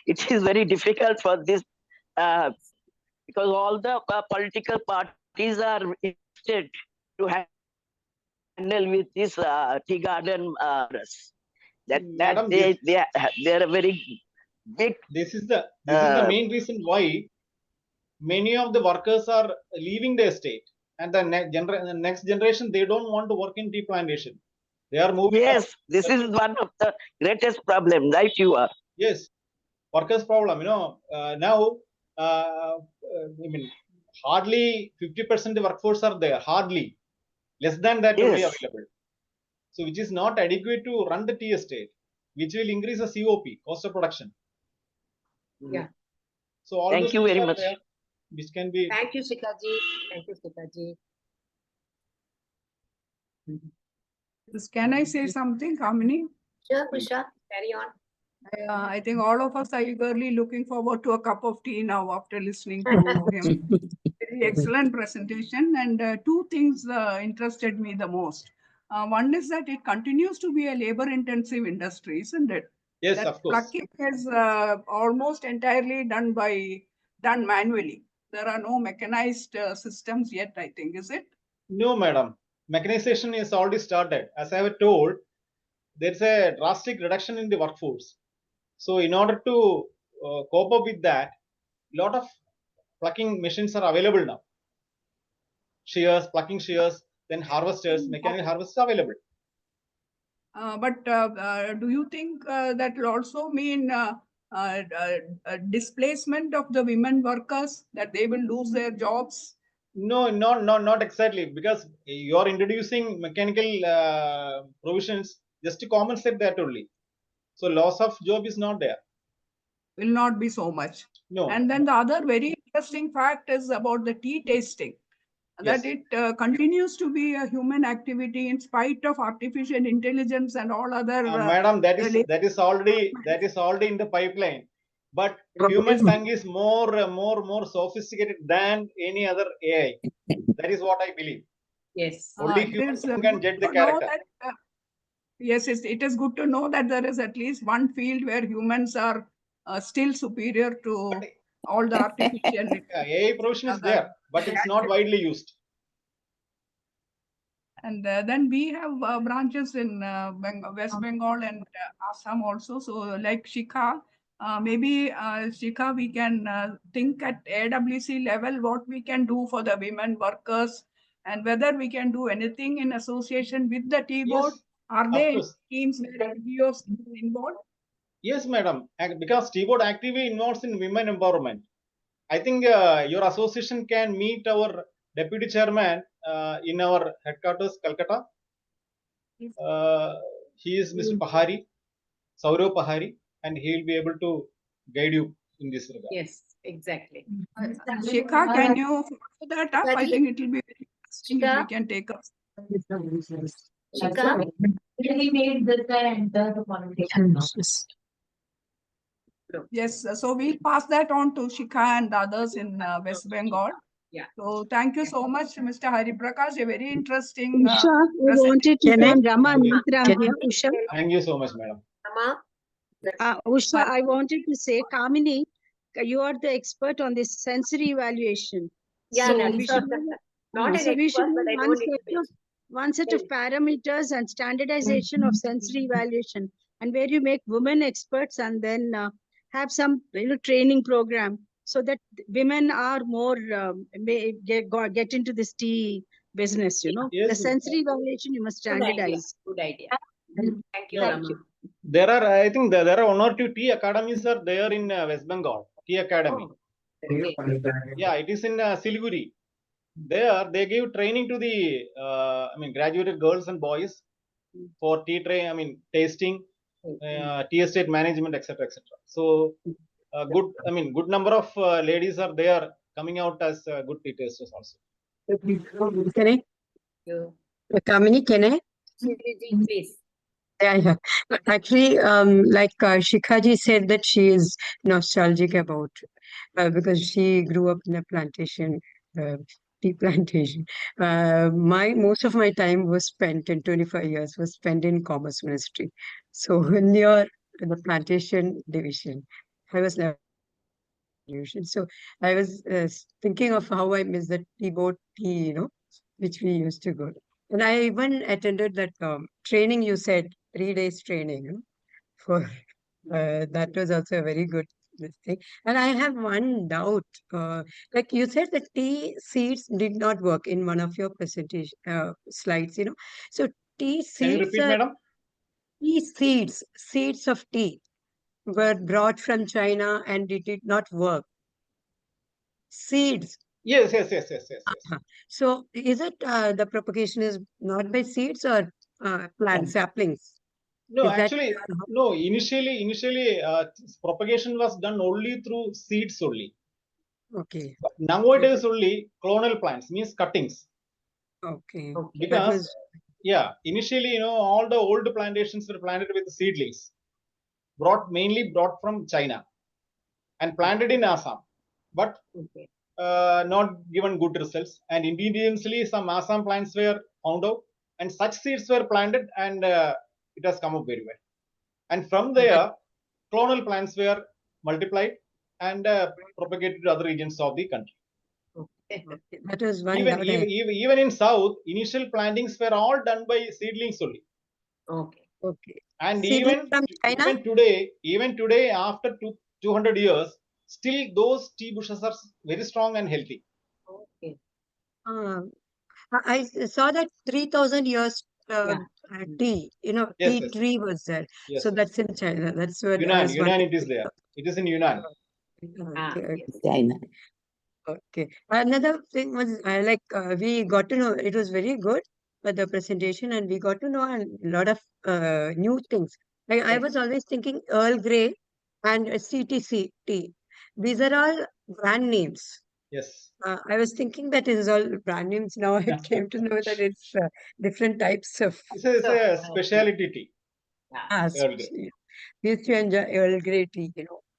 it is very difficult for this because all the political parties are interested to handle with this tea garden. That Madam, they are a very big. this is the main reason why many of the workers are leaving the estate, and the next generation, they don't want to work in tea plantation. They are moving out. Yes, this is one of the greatest problem, right? You are. Yes, workers problem. Now I mean, hardly 50% workforce are there. Hardly, less than that only Yes. available. So which is not adequate to run the tea estate, which will increase the COP, cost of production. Yeah. So all Thank those you things very are much. there, which can be. Thank you, Shikaji. Thank you, Shikaji. Can I say something, Kamini? Sure, Kusha, carry on. I think all of us are eagerly looking forward to a cup of tea now after listening to him. Very excellent presentation, and two things interested me the most. One is that it continues to be a labor-intensive industry, isn't it? Yes, That of course. plucking is almost entirely done manually. There are no mechanized systems yet, I think, is it? No, madam. Mechanization is already started. As I have told, there's a drastic reduction in the workforce. So, in order to cope up with that, lot of plucking machines are available now. Shears, plucking shears, then harvesters, mechanical harvesters are available. But do you think that will also mean displacement of the women workers, that they will lose their jobs? No, not exactly, because you are introducing mechanical provisions just to compensate that only. So loss of job is not there. Will not be so much. No. And then the other very interesting fact is about the tea tasting, that Yes. it continues to be a human activity in spite of artificial intelligence and all other. Madam, that is already in the pipeline. But human tongue is more sophisticated than any other AI. That is what I believe. Yes. Only human tongue can judge the character. Yes, it is good to know that there is at least one field where humans are still superior to all the artificial. AI provision is there, but it's not widely used. And then we have branches in West Bengal and Assam also. So like Shikha, maybe Shikha, we can think at AIWC level what we can do for the women workers, and whether we can do anything in association with the tea board. Yes, Are there course. teams where NGOs involved? Yes, madam. Because tea board actively involves in women empowerment. I think your association can meet our deputy chairman in our headquarters, Calcutta. He is Mr. Pahari, Saurav Pahari, and he will be able to guide you in this regard. Yes, exactly. Shikha, can you follow that up? I think it will be very interesting if we can take up. Shikha? Really made this guy enter the politician. Yes, so we'll pass that on to Shikha and others in West Bengal. Yeah. So thank you so much, Mr. Hariprakash. A very interesting Usha, I presentation. wanted to, Can I- and Rama, Thank you. Netra, I'm here. Usha, Thank you so much, madam. Rama, Usha, I wanted to say, Kamini, you are the expert on this sensory evaluation. yeah, So that's we should not an so we should expert, but I have don't need to mention. one set of parameters and standardization of sensory evaluation, and where you make women experts and then have some training program so that women are more may get into this tea business. The Yes. sensory evaluation you must Good idea. standardize. Good idea. Thank you, No, Rama. there are, I think there are 1 or 2 tea academies are there in West Bengal, tea academy. Oh, great. Yeah, it is in Siliguri. There, they give training to the, graduated girls and boys for tea tasting, tea estate management, etc., etc. So, good number of ladies are there coming out as good tea tasters also. Can I? You. Kamini, can I? Please. Yeah. Actually, like Shikhaji said that she is nostalgic about because she grew up in a plantation, tea plantation. Most of my time was spent in 25 years was spent in Commerce Ministry. So near the plantation division, I was never division. So I was thinking of how I miss the tea boat tea, which we used to go. And I even attended that training you said, 3 days training, for that was also a very good thing. And I have one doubt. Like you said, the tea seeds did not work in one of your presentation slides, So tea Can you seeds repeat, madam? seeds of tea were brought from China and it did not work. Seeds. Yes. So is it the propagation is not by seeds or plant saplings? No, Is that- actually, no. Initially, propagation was done only through seeds only. Okay. But nowadays, only clonal plants means cuttings. Okay. Because initially, all the old plantations were planted with seedlings, mainly brought from China, and planted in Assam, but not given good results. And indigenously, some Assam plants were found out, and such seeds were planted, and it has come up very well. And from there, clonal plants were multiplied and propagated to other regions of the country. That is one Even, doubt even in South, initial plantings were all done by seedlings only. Okay. And Seedling from China? even today, after 200 years, still those tea bushes are very strong and healthy. Okay. I saw that 3,000 years tea, tea Yes. tree was there. Yes, So yes. that's in China. That's what I Yunnan, was Yunnan wondering. it is there. It is in Yunnan. Okay. China. Okay. Another thing was we got to know it was very good the presentation, and we got to know a lot of new things. Like I was always thinking Earl Grey and CTC tea. These are all brand names. Yes. I was thinking that it is all brand names. Now I came to know that it's different types of. It's a specialty tea. Earl Grey. We used to enjoy Earl Grey tea,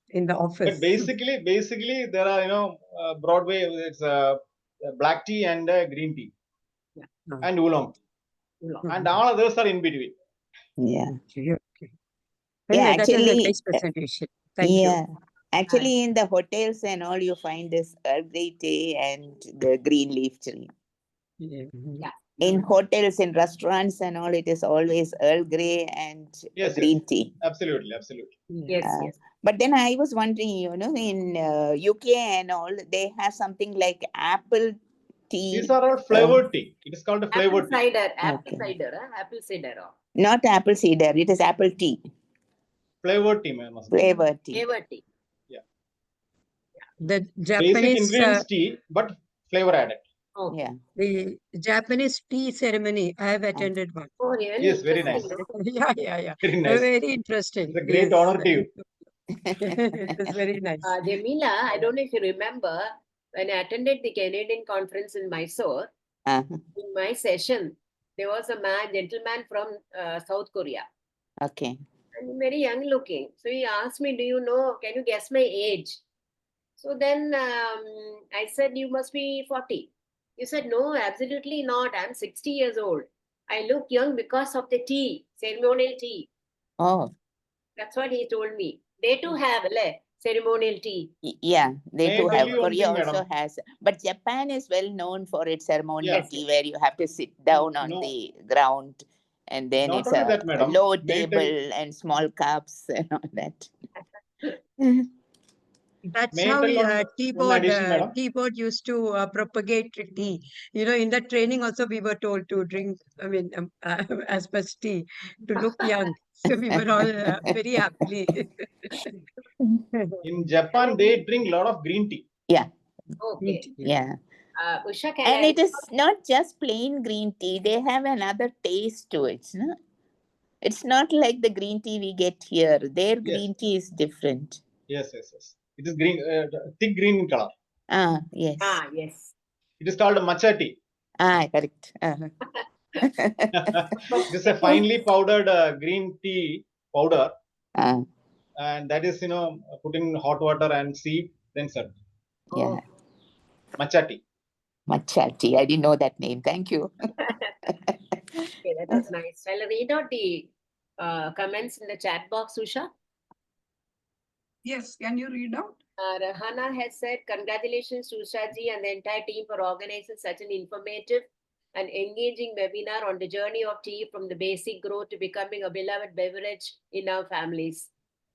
in the office. But basically, there are Broadway. It's black tea and green tea, and oolong tea, and all others are in between. Yeah. Okay. Yeah, Anyway, that was a actually, nice presentation. Thank you. Actually, in the hotels and all, you find this Earl Grey tea and the green leaf tea. In hotels, in restaurants and all, it is always Earl Grey and green tea. Absolutely. Yes. But then I was wondering, in UK and all, they have something like apple tea. These are all flavored tea. It is called a flavored tea. Apple cider. Not apple cider. It is apple tea. Flavored tea, ma'am. Flavored tea. The Basic Japanese ingredients tea, but flavor added. Yeah. the Japanese tea ceremony, I have attended one. Oh, really? Yes, very nice. Yeah. Very nice. Very interesting. It's a great honor to you. It was very nice. Jamila, I don't know if you remember, when I attended the Canadian conference in Mysore, in my session, there was a gentleman from South Korea. Okay. I'm very young looking. So he asked me, do you know, can you guess my age? So then I said, you must be 40. He said, no, absolutely not. I'm 60 years old. I look young because of the tea, ceremonial tea. Oh, That's what he told me. They too have ceremonial tea. yeah, they May I do tell have. you one Korea thing, also madam? has, but Japan is well known for its ceremonial Yes, tea where you have to sit down on No, the ground, and then not it's only a that, madam. low May I tell, table and small cups and all that. That's may I how tell one addition, madam? teapot used to propagate tea. You know, in the training also we were told to drink, I mean, as much tea to look young. So we were all very happily. In Japan, they drink a lot of green tea. Yeah, Okay. yeah. Usha, can And I? it is not just plain green tea, they have another taste to it. No? It's not like the green tea we get here. Their Yes, green tea is different. yes. It is green, thick green in color. Ah, yes. Ah, yes. It is called matcha tea. Ah, correct. It is a finely powdered green tea powder, Ah, and that is put in hot water and sieved, then served. yeah. Matcha tea. Matcha tea. I didn't know that name. Thank you. Okay, that was nice. I'll read out the comments in the chat box, Usha. Yes, can you read out? Rahana has said, congratulations to Usha ji and the entire team for organizing such an informative and engaging webinar on the journey of tea from the basic growth to becoming a beloved beverage in our families.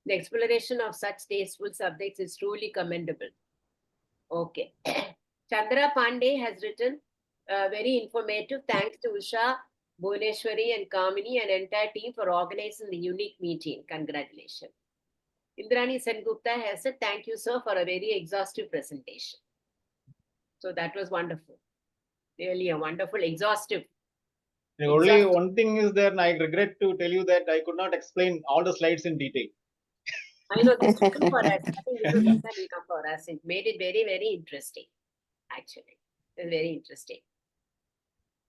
The exploration of such tasteful subjects is truly commendable. Okay. Chandra Pandey has written, very informative. Thanks to Usha, Bhuvneshwari and Kamini and entire team for organizing the unique meeting. Congratulations. Indrani Sengupta has said, thank you, sir, for a very exhaustive presentation. So that was wonderful. Really a wonderful, exhaustive. The only one thing is that I regret to tell you that I could not explain all the slides in detail. I know this will come for us. I think this will come for us. It made it very, very interesting, actually. It's very interesting.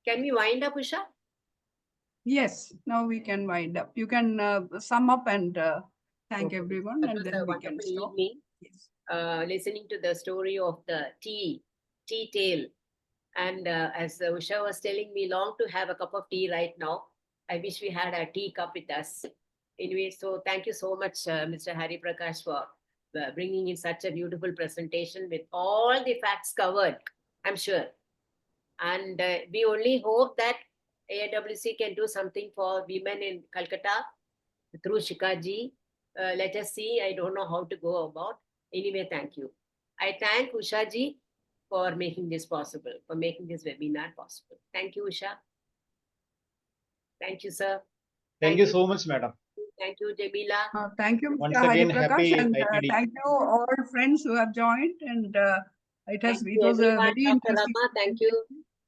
Can we wind up, Usha? Yes, now we can wind up. You can sum up and thank Okay. everyone, That and was then a we can wonderful stop. evening. Yes. Listening to the story of the tea tale. And as Usha was telling me, long to have a cup of tea right now. I wish we had a tea cup with us. Anyway, so thank you so much, Mr. Hariprakash, for bringing in such a beautiful presentation with all the facts covered, I'm sure. And we only hope that AIWC can do something for women in Calcutta through Shikaji. Let us see. I don't know how to go about. Anyway, thank you. I thank Usha ji for making this possible, for making this webinar possible. Thank you, Usha. Thank you, sir. Thank you so much, madam. Thank you, Jamila. Thank you, Once Mr. again, Hariprakash, happy and ITD. thank you all friends who have joined. And it Thank was you, a everyone. very Dr. interesting. Rama, thank you.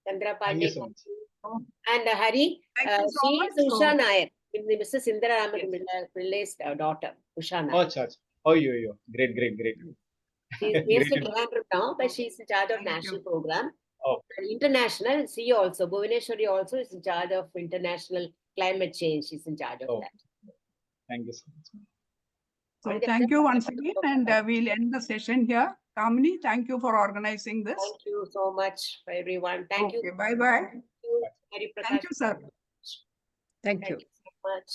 Chandra Thank you Pandey. so much. And Hari, Thank you so she much. is Usha So, Nair, Mrs. Indira Rama's daughter, Usha Oh, Nair. church. Oh, yo. Great. She is based in Great. Trivandrum now, but she is in charge of Thank national you. program. Oh. And international, she also, Bhuvneshwari also is in charge of international climate change. She's in charge of that. Thank you so much. So thank you once again, and we'll end the session here. Kamini, thank you for organizing this. Thank you so much for everyone. Thank you. Bye-bye. Thank you, Hariprakash. Thank you, sir. Thank you. Thank you so much.